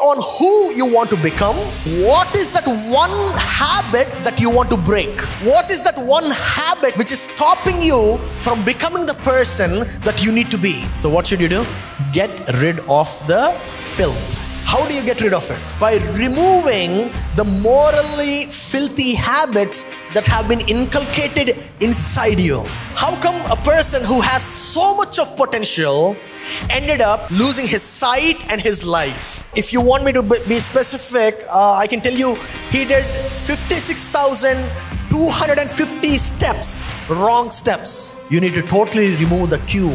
on who you want to become, what is that one habit that you want to break? What is that one habit which is stopping you from becoming the person that you need to be? So what should you do? Get rid of the filth. How do you get rid of it? By removing the morally filthy habits that have been inculcated inside you. How come a person who has so much of potential ended up losing his sight and his life? If you want me to be specific, I can tell you he did 56,250 steps, wrong steps. You need to totally remove the cue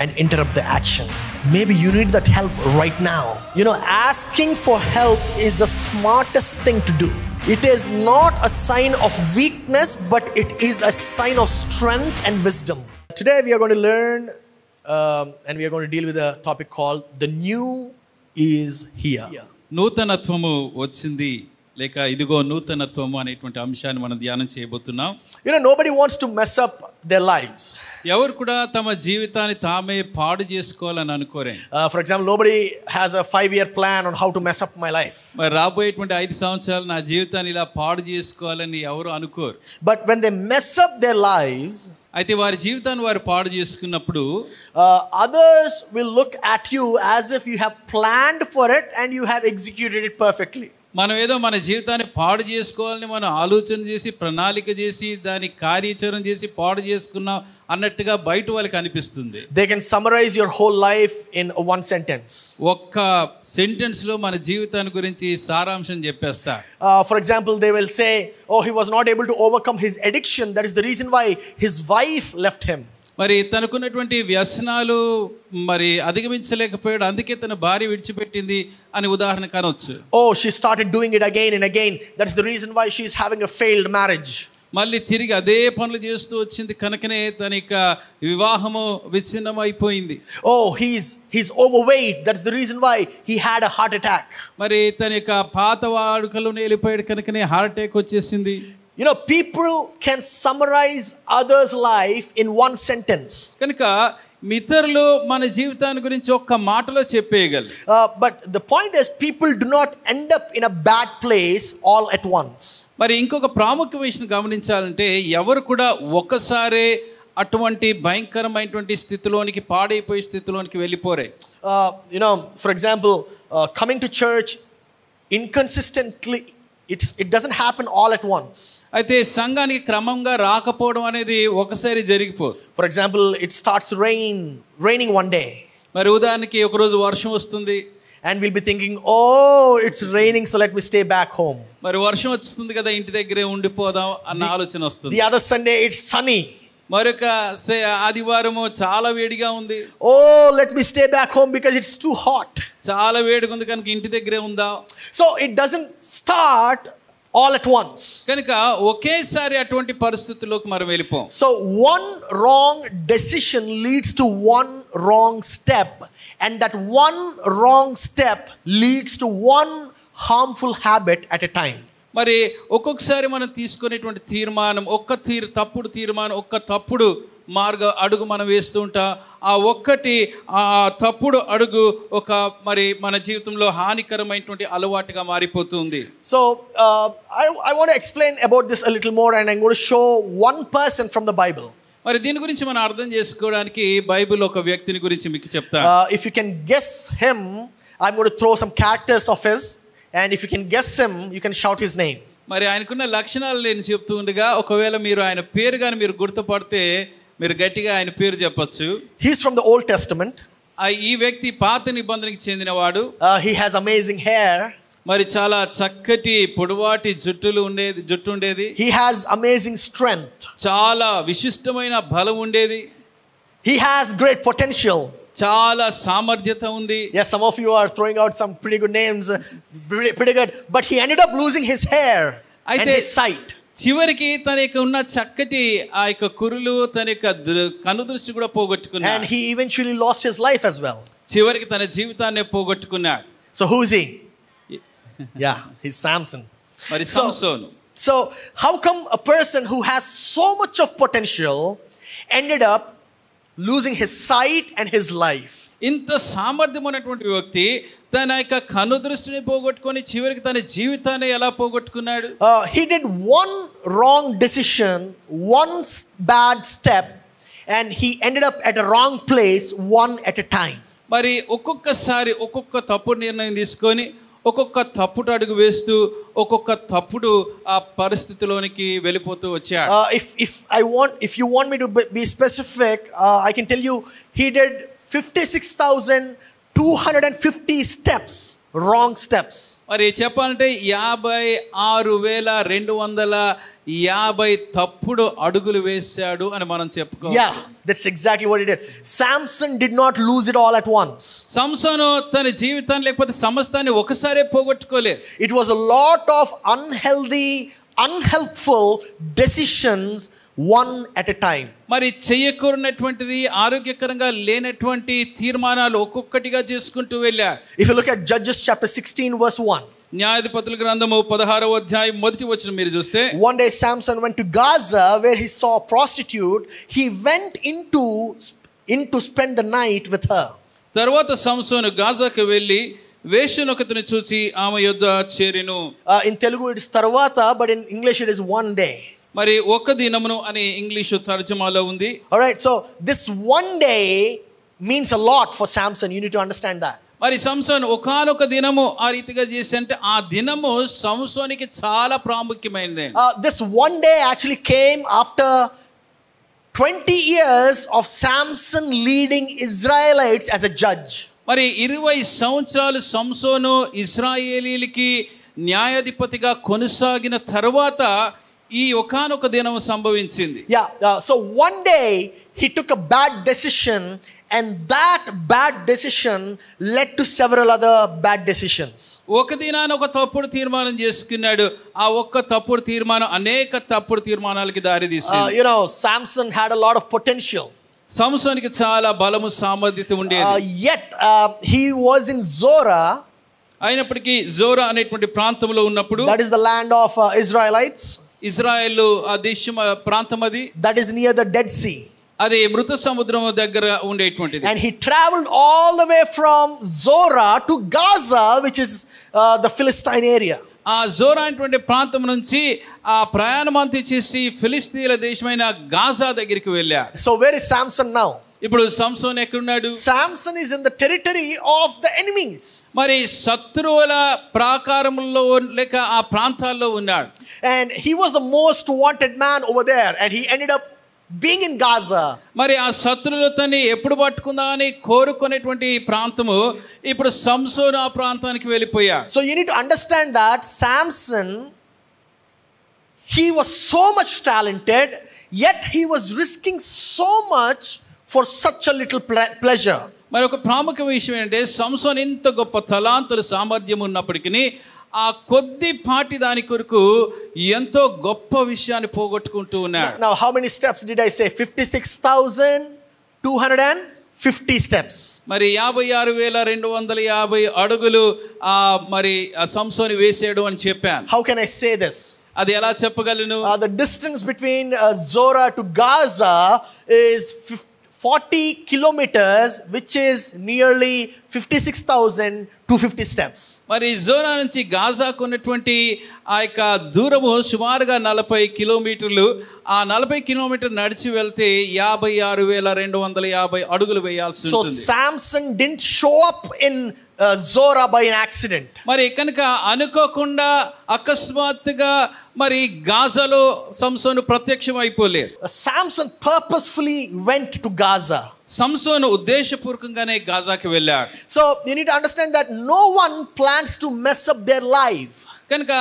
and interrupt the action. Maybe you need that help right now. You know, asking for help is the smartest thing to do. It is not a sign of weakness, but it is a sign of strength and wisdom. Today we are going to learn and we are going to deal with a topic called the new is here. నూతనత్వము వచ్చింది లేక ఇదిగో నూతనత్వము అనేటువంటి అంశాన్ని మనం ధ్యానం చేయబోతున్నాం. You know, nobody wants to mess up their lives. ఎవరు కూడా తమ జీవితాన్ని తామే పాడు చేసుకోవాలని అనుకోరే. For example, nobody has a 5-year plan on how to mess up my life. మరి రాబోయేటువంటి 5 సంవత్సరాలు నా జీవితాన్ని ఇలా పాడు చేసుకోవాలని ఎవరు అనుకోరు. But when they mess up their lives, అయితే వారి జీవితాన్ని వారు పాడు చేసుకున్నప్పుడు others will look at you as if you have planned for it and you have executed it perfectly. మనం ఏదో మన జీవితాన్ని పాడు చేసుకోవాలని మనం ఆలోచన చేసి ప్రణాళిక చేసి దాని కార్యాచరణ చేసి పాడు చేసుకున్నాం అన్నట్టుగా బయట వాళ్ళకి అనిపిస్తుంది. They can summarize your whole life in one sentence. ఒక్క సెంటెన్స్ లో మన జీవితాన్ని గురించి సారాంశం చెప్పేస్తా. For example, they will say, oh, he was not able to overcome his addiction, that is the reason why his wife left him. మరి తనకున్నటువంటి వ్యసనాలు మరి అధిగమించలేకపోయాడు, అందుకే తన భార్య విడిచిపెట్టింది అని ఉదాహరణ కానొచ్చు. Oh, she started doing it again and again, that is the reason why she is having a failed marriage. మళ్ళీ తిరిగి అదే పనులు చేస్తూ వచ్చింది కనుకనే తన యొక్క వివాహము విచ్ఛిన్నం అయిపోయింది. Oh, he's overweight, that's the reason why he had a heart attack. మరి తన యొక్క పాత వాడుకలోనే వెళ్ళిపోయాడు కనుకనే హార్ట్ అటాక్ వచ్చేసింది. You know, people can summarize others' life in one sentence. కనుక మిత్రులు మన జీవితాన్ని గురించి ఒక్క మాటలో చెప్పేయగలరు. But the point is, people do not end up in a bad place all at once. మరి ఇంకొక ప్రాముఖ్య విషయం గమనించాలంటే ఎవరు కూడా ఒకసారే అటువంటి భయంకరమైనటువంటి స్థితిలోనికి పాడైపోయే స్థితిలోనికి వెళ్ళిపోరే. You know, for example, coming to church inconsistently, it doesn't happen all at once. అయితే సంఘానికి క్రమంగా రాకపోవడం అనేది ఒకసారి జరిగిపోదు. For example, it starts raining one day. మరి ఉదాహరణకి ఒక రోజు వర్షం వస్తుంది. And we'll be thinking, oh, it's raining, so let me stay back home. మరి వర్షం వస్తుంది కదా ఇంటి దగ్గరే ఉండిపోదాం అన్న ఆలోచన వస్తుంది. The other Sunday it's sunny. మరొక ఆదివారము చాలా వేడిగా ఉంది. Oh, let me stay back home because it's too hot. చాలా వేడిగా ఉంది కనుక ఇంటి దగ్గరే ఉందా. So it doesn't start all at once. కనుక ఒకేసారి అటువంటి పరిస్థితుల్లోకి మనం వెళ్ళిపోం. So one wrong decision leads to one wrong step, and that one wrong step leads to one harmful habit at a time. మరి ఒక్కొక్కసారి మనం తీసుకునేటువంటి తీర్మానం తప్పుడు తీర్మానం ఒక్క తప్పుడు అడుగు మనం వేస్తూ ఉంటాం. ఆ ఒక్కటి ఆ తప్పుడు అడుగు ఒక మరి మన జీవితంలో హానికరమైనటువంటి అలవాటుగా మారిపోతుంది. So I want to explain about this a little more, and I'm going to show one person from the Bible. మరి దీని గురించి మనం అర్థం చేసుకోవడానికి బైబిల్ ఒక వ్యక్తిని గురించి మీకు చెప్తాను. If you can guess him, I'm going to throw some characters of his, and if you can guess him, you can shout his name. మరి ఆయనకున్న లక్షణాలు నేను చెప్తూ ఉండగా ఒకవేళ మీరు ఆయన పేరు గాని మీరు గుర్తుపడితే మీరు గట్టిగా ఆయన పేరు చెప్పొచ్చు. He's from the Old Testament. ఈ వ్యక్తి పాత నిబంధనకి చెందినవాడు. He has amazing hair. మరి చాలా చక్కటి పొడవాటి జుట్టు ఉండేది. He has amazing strength. చాలా విశిష్టమైన బలం ఉండేది. He has great potential. చాలా సామర్థ్యత ఉంది. Yes, some of you are throwing out some pretty good names, pretty good, but he ended up losing his hair and his sight. చివరికి తన యొక్క ఉన్న చక్కటి ఆ యొక్క కురులు తన యొక్క కనుదృష్టి కూడా పోగొట్టుకున్నాడు. And he eventually lost his life as well. చివరికి తన జీవితాన్ని పోగొట్టుకున్నాడు. So who is he? Yeah, he's Samson. మరి సంసోను. So how come a person who has so much of potential ended up losing his sight and his life? ఇంత సామర్థ్యం ఉన్నటువంటి వ్యక్తి తన యొక్క కనుదృష్టిని పోగొట్టుకొని చివరికి తన జీవితాన్ని ఎలా పోగొట్టుకున్నాడు? He did one wrong decision, one bad step, and he ended up at a wrong place one at a time. మరి ఒక్కొక్కసారి ఒక్కొక్క తప్పుడు నిర్ణయం తీసుకొని ఒక్కొక్క తప్పుడు అడుగు వేస్తూ ఒక్కొక్క తప్పుడు ఆ పరిస్థితిలోనికి వెళ్ళిపోతూ వచ్చాడు. If you want me to be specific, I can tell you he did 56,250 steps, wrong steps. మరి చెప్పాలంటే 56,250 తప్పుడు అడుగులు వేశాడు అని మనం చెప్పుకోవచ్చు. Yeah, that's exactly what he did. Samson did not lose it all at once. సంసోను తన జీవితాన్ని లేకపోతే సమస్తాన్ని ఒకసారే పోగొట్టుకోలేదు. It was a lot of unhealthy, unhelpful decisions one at a time. మరి చేయకూడనటువంటిది ఆరోగ్యకరంగా లేనటువంటి తీర్మానాలు ఒక్కొక్కటిగా చేసుకుంటూ వెళ్ళారు. If you look at Judges chapter 16 verse 1. న్యాయాధిపతుల గ్రంథము 16వ అధ్యాయం మొదటి వచనం మీరు చూస్తే, one day Samson went to Gaza where he saw a prostitute. He went in to spend the night with her. తర్వాత సంసోను గాజాకు వెళ్ళి వేశ్యనొకతిని చూచి ఆమె యొద్ద చేరెను. In Telugu it is tarvata, but in English it is one day. మరి ఒక దినమును అని English తర్జుమాలో ఉంది. All right, so this one day means a lot for Samson. You need to understand that. మరి సంసోను ఒకానొక దినము ఆ రీతిగా చేసి అంటే ఆ దినము సంసోనికి చాలా ప్రాముఖ్యమైనది. This one day actually came after 20 years of Samson leading Israelites as a judge. మరి 20 సంవత్సరాలు సంసోను ఇశ్రాయేలీయులకి న్యాయాధిపతిగా కొనసాగిన తర్వాత ఈ ఒకానొక దినం సంభవించింది. So one day he took a bad decision, and that bad decision led to several other bad decisions. ఒక దినాన ఒక తప్పుడు తీర్మానం చేసుకున్నాడు. ఆ ఒక్క తప్పుడు తీర్మానం అనేక తప్పుడు తీర్మానాలకి దారి తీసింది. Samson had a lot of potential. సంసోనికి చాలా బలము సామర్థ్యత ఉండేది. Yet he was in Zorah. అయినప్పటికీ జోరా అనేటువంటి ప్రాంతంలో ఉన్నప్పుడు, that is the land of Israelites. Israel ఆ దేశం ప్రాంతం అది. That is near the Dead Sea. అది మృత సముద్రం దగ్గర ఉండేటువంటిది. And he traveled all the way from Zorah to Gaza, which is the Philistine area. ఆ జోరా అనేటువంటి ప్రాంతం నుంచి ఆ ప్రయాణం అంతా చేసి ఫిలిస్తీన్ల దేశమైన గాజా దగ్గరికి వెళ్ళాడు. So where is Samson now? ఇప్పుడు సంసోన్ ఎక్కడున్నాడు? Samson is in the territory of the enemies. మరి శత్రువుల ప్రాకారంలో లేక ఆ ప్రాంతాల్లో ఉన్నాడు. And he was the most wanted man over there, and he ended up being in Gaza. మరి ఆ శత్రువులతోని ఎప్పుడు పట్టుకుందా అని కోరుకునేటువంటి ప్రాంతము ఇప్పుడు సంసోను ఆ ప్రాంతానికి వెళ్ళిపోయాడు. So you need to understand that Samson, he was so much talented, yet he was risking so much for such a little pleasure. మరి ఒక ప్రాముఖ్య విషయం ఏంటంటే సంసోను ఇంత గొప్ప తలాంతులు సామర్థ్యం ఉన్నప్పటికీ ఆ కొద్ది పాటి దాని కొరకు ఎంతో గొప్ప విషయాన్ని పోగొట్టుకుంటూ ఉన్నాడు. Now how many steps did I say? 56,250 steps. మరి 56,250 అడుగులు మరి సంసోను వేసాడు అని చెప్పాను. How can I say this? అది ఎలా చెప్పగలను? The distance between Zorah to Gaza is 40 kilometers, which is nearly 56,250 steps. మరి జోరా నుంచి గాజాకు ఉన్నటువంటి ఆ యొక్క దూరము సుమారుగా 40 కిలోమీటర్లు. ఆ 40 కిలోమీటర్ నడిచి వెళ్తే 56,250 అడుగులు వేయాల్సి ఉంటుంది. So Samson didn't show up in Zorah by an accident. మరి కనుక అనుకోకుండా అకస్మాత్తుగా మరి గాజాలో సంసోను ప్రత్యక్షం అయిపోలేదు. Samson purposefully went to Gaza. సంసోను ఉద్దేశపూర్వకంగానే గాజాకి వెళ్ళాడు. So you need to understand that no one plans to mess up their life. కనుక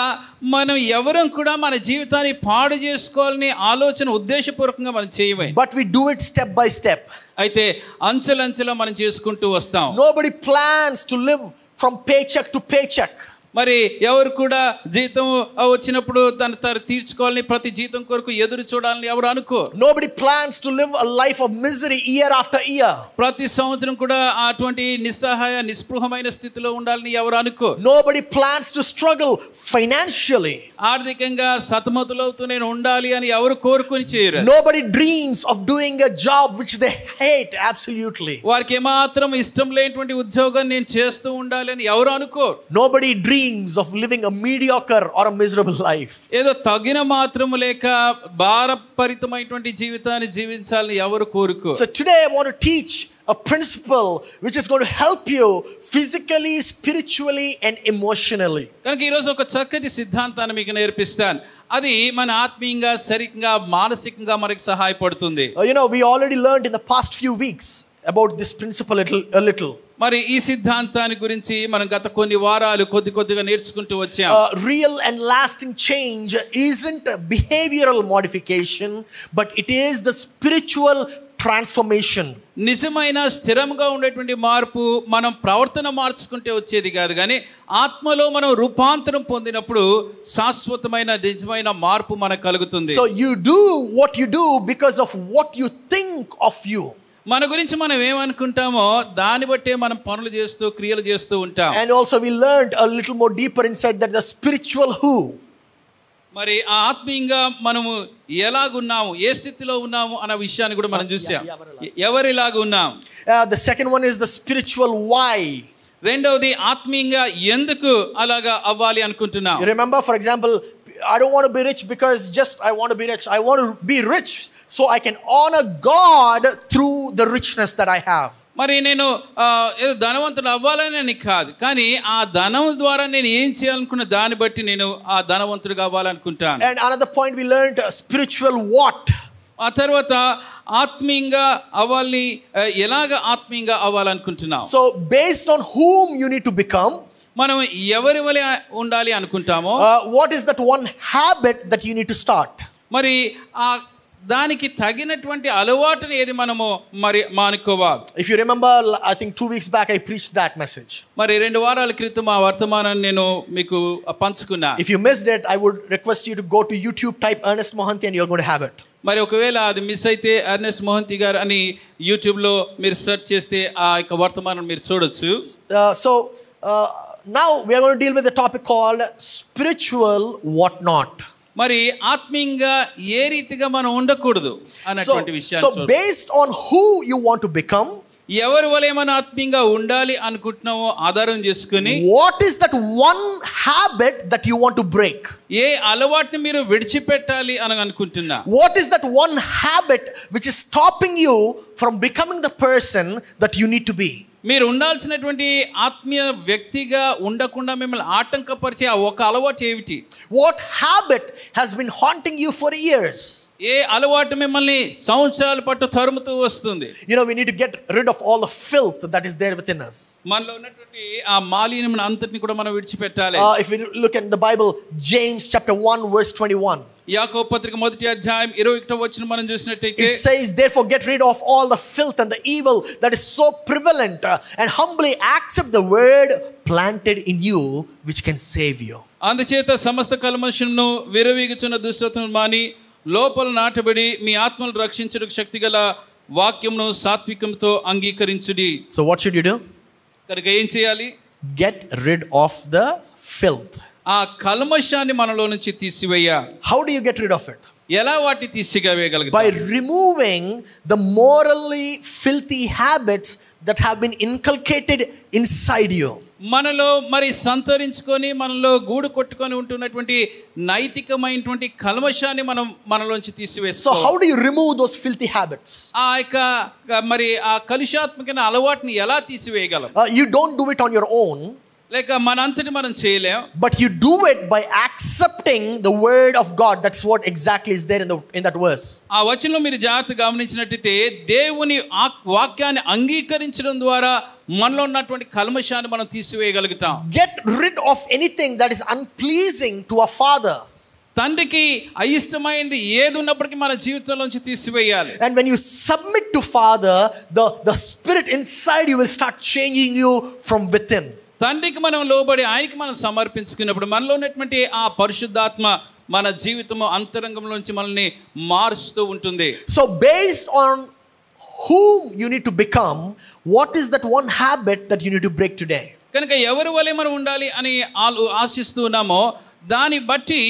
మనం ఎవరం కూడా మన జీవితాన్ని పాడు చేసుకోవాలని ఆలోచన ఉద్దేశపూర్వకంగా మనం చేయమే. But we do it step by step. అయితే అంచెలంచెలా మనం చేసుకుంటూ వస్తాం. Nobody plans to live from paycheck to paycheck. మరి ఎవరు కూడా జీతం వచ్చినప్పుడు తను తీర్చుకోవాలని, ప్రతి జీతం కొరకు ఎదురు చూడాలని ఎవరు అనుకో. Nobody plans to live a life of misery year after year. ప్రతి సంవత్సరం కూడా అటువంటి నిస్సహాయ నిస్పృహమైన స్థితిలో ఉండాలని ఎవరు అనుకో. Nobody plans to struggle financially. ఆర్థికంగా సతమతులవుతూ నేను ఉండాలి అని ఎవరు కోరుకుని చేయరు. Nobody dreams of doing a job which they hate. Absolutely. వారికి ఏమాత్రం ఇష్టం లేనటువంటి ఉద్యోగం నేను చేస్తూ ఉండాలి అని ఎవరు అనుకో. Nobody dreams of living a mediocre or a miserable life. ఏదో తగిన మాత్రం లేక భారపరితమైనటువంటి జీవితాన్ని జీవించాలని ఎవరు కోరుకో. So today I want to teach a principle which is going to help you physically, spiritually and emotionally. కనుక ఈ రోజు ఒక చక్కటి సిద్ధాంతాన్ని మీకు నేర్పిస్తాను. అది మన ఆత్మీయంగా, శారీరకంగా, మానసికంగా మనకి సహాయపడుతుంది. We already learned in the past few weeks about this principle a little. మరి ఈ సిద్ధాంతాన్ని గురించి మనం గత కొన్ని వారాలు కొద్దిగా నేర్చుకుంటూ వచ్చాం. Real and lasting change isn't a behavioral modification, but it is the spiritual transformation. నిజమైన స్థిరంగా ఉండేటువంటి మార్పు మనం ప్రవర్తన మార్చుకుంటే వచ్చేది కాదు, కానీ ఆత్మలో మనం రూపాంతరం పొందినప్పుడు శాశ్వతమైన నిజమైన మార్పు మనకు కలుగుతుంది. So you do what you do because of what you think of you. మన గురించి మనం ఏమనుకుంటామో దాన్ని బట్టే మనం పనులు చేస్తూ క్రియలు చేస్తూ ఉంటాం. And also we learned a little more deeper inside that the spiritual who. మరి ఆ ఆత్మీయంగా మనము ఎలాగున్నాము, ఏ స్థితిలో ఉన్నాము అన్న విషయాన్ని కూడా మనం చూసాం. ఎవరిలాగ ఉన్నాం. The second one is the spiritual why. రెండవది ఆత్మీయంగా ఎందుకు అలాగా అవ్వాలి అనుకుంటున్నాం. You remember, for example, I don't want to be rich because just I want to be rich. I want to be rich so I can honor God through the richness that I have. మరి నేను ఏదో ధనవంతుడు అవ్వాలని కాదు, కానీ ఆ ధనం ద్వారా నేను ఏం చేయాలనుకున్న దాన్ని బట్టి నేను ఆ ధనవంతుడిగా అవ్వాలనుకుంటాను. And another point we learned, spiritual what. ఆ తర్వాత ఆత్మీయంగా అవ్వాలి, ఎలాగ ఆత్మీయంగా అవ్వాలనుకుంటున్నాం. So based on whom you need to become, మనం ఎవరి వలె ఉండాలి అనుకుంటామో, what is that one habit that you need to start. మరి ఆ దానికి తగినటువంటి అలవాటుని ఏది మనము మరి మానుకోవాలి. If you remember, I think 2 weeks back I preached that message. మరి 2 వారాల క్రితం ఆ వర్తమానాన్ని నేను మీకు పంచుకున్నా. If you missed it, I would request you to go to YouTube, type Ernest Mohanty and you're going to have it. మరి ఒకవేళ అది మిస్ అయితే ఎర్నెస్ట్ మోహంతి గారు అని యూట్యూబ్ లో మీరు సెర్చ్ చేస్తే ఆ యొక్క వర్తమానం మీరు చూడొచ్చు. So now we are going to deal with the topic called spiritual what not. మరి ఆత్మీయంగా ఏ రీతిగా మనం ఉండకూడదు అన్నటువంటి విషయాన్ని. So based on who you want to become, ఎవరి వలె మనం ఆత్మీయంగా ఉండాలి అనుకుంటున్నామో ఆధారం చేసుకుని, what is that one habit that you want to break? ఏ అలవాటుని మీరు విడిచిపెట్టాలి అని అనుకుంటున్నా. What is that one habit which is stopping you from becoming the person that you need to be? మీరు ఉండాల్సినటువంటి ఆత్మీయ వ్యక్తిగా ఉండకుండా మిమ్మల్ని ఆటంకపరిచే ఆ ఒక అలవాటు ఏమిటి? What habit has been haunting you for years? ఏ అలవాటు మిమ్మల్ని సంవత్సరాల పాటు తరుముతూ వస్తుంది? We need to get rid of all the filth that is there within us. మనలో ఉన్నటువంటి ఆ మాలిన్యం అంతటిని కూడా మనం విడిచిపెట్టాలి. If we look at the Bible, James chapter 1 verse 21. యాకోబు పత్రిక 1వ అధ్యాయం 21వ వచనం మనం చూసినట్లయితే, it says, therefore get rid of all the filth and the evil that is so prevalent and humbly accept the word planted in you which can save you. అందుచేత సమస్త కల్మషమును విరవీగుచున్న దుష్టత్వమును మాని లోపల నాటబడి మీ ఆత్మను రక్షించుటకు శక్తిగల వాక్యమును సాత్వికంతో అంగీకరించుడి. So what should you do? కనుక ఏం చేయాలి? Get rid of the filth. ఆ కల్మషాన్ని మనలో నుంచి తీసివేయాలి. How do you get rid of it? ఎలా వాటిని తీసివేయగలుగుతాం? By removing the morally filthy habits that have been inculcated inside you. మనలో మరి సంతరించుకొని మనలో గూడు కొట్టుకొని ఉంటున్నటువంటి నైతికమైనటువంటి కల్మషాన్ని మనం మనలోంచి తీసివేస్తాం. So how do you remove those filthy habits? ఆ యొక్క మరి ఆ కలుషాత్మకమైన అలవాటుని ఎలా తీసివేయగలం? You don't do it on your own. లేక మనంతటి మనం చేయలేం. But you do it by accepting the word of God. That's what exactly is there in that verse. ఆ వచనంలో మీరు జాగ్రత్తగా గమనించినట్లయితే దేవుని వాక్యాన్ని అంగీకరించడం ద్వారా మనలో ఉన్నటువంటి కల్మషాన్ని మనం తీసివేయగలుగుతాం. Get rid of anything that is unpleasing to a father. తండ్రికి అయిష్టమైనది ఏది ఉన్నప్పటికీ మన జీవితంలోంచి తీసివేయాలి. And when you submit to father, the spirit inside you will start changing you from within. తండ్రికి మనం లోబడి ఆయనకి మనం సమర్పించుకున్నప్పుడు మనలో ఉన్నటువంటి ఆ పరిశుద్ధాత్మ మన జీవితము అంతరంగంలోంచి మనల్ని మారుస్తూ ఉంటుంది. So based on whom you need to become, what is that one habit that you need to break today? కనుక ఎవరి వలె మనం ఉండాలి అని ఆశిస్తూ ఉన్నామో దాన్ని బట్టి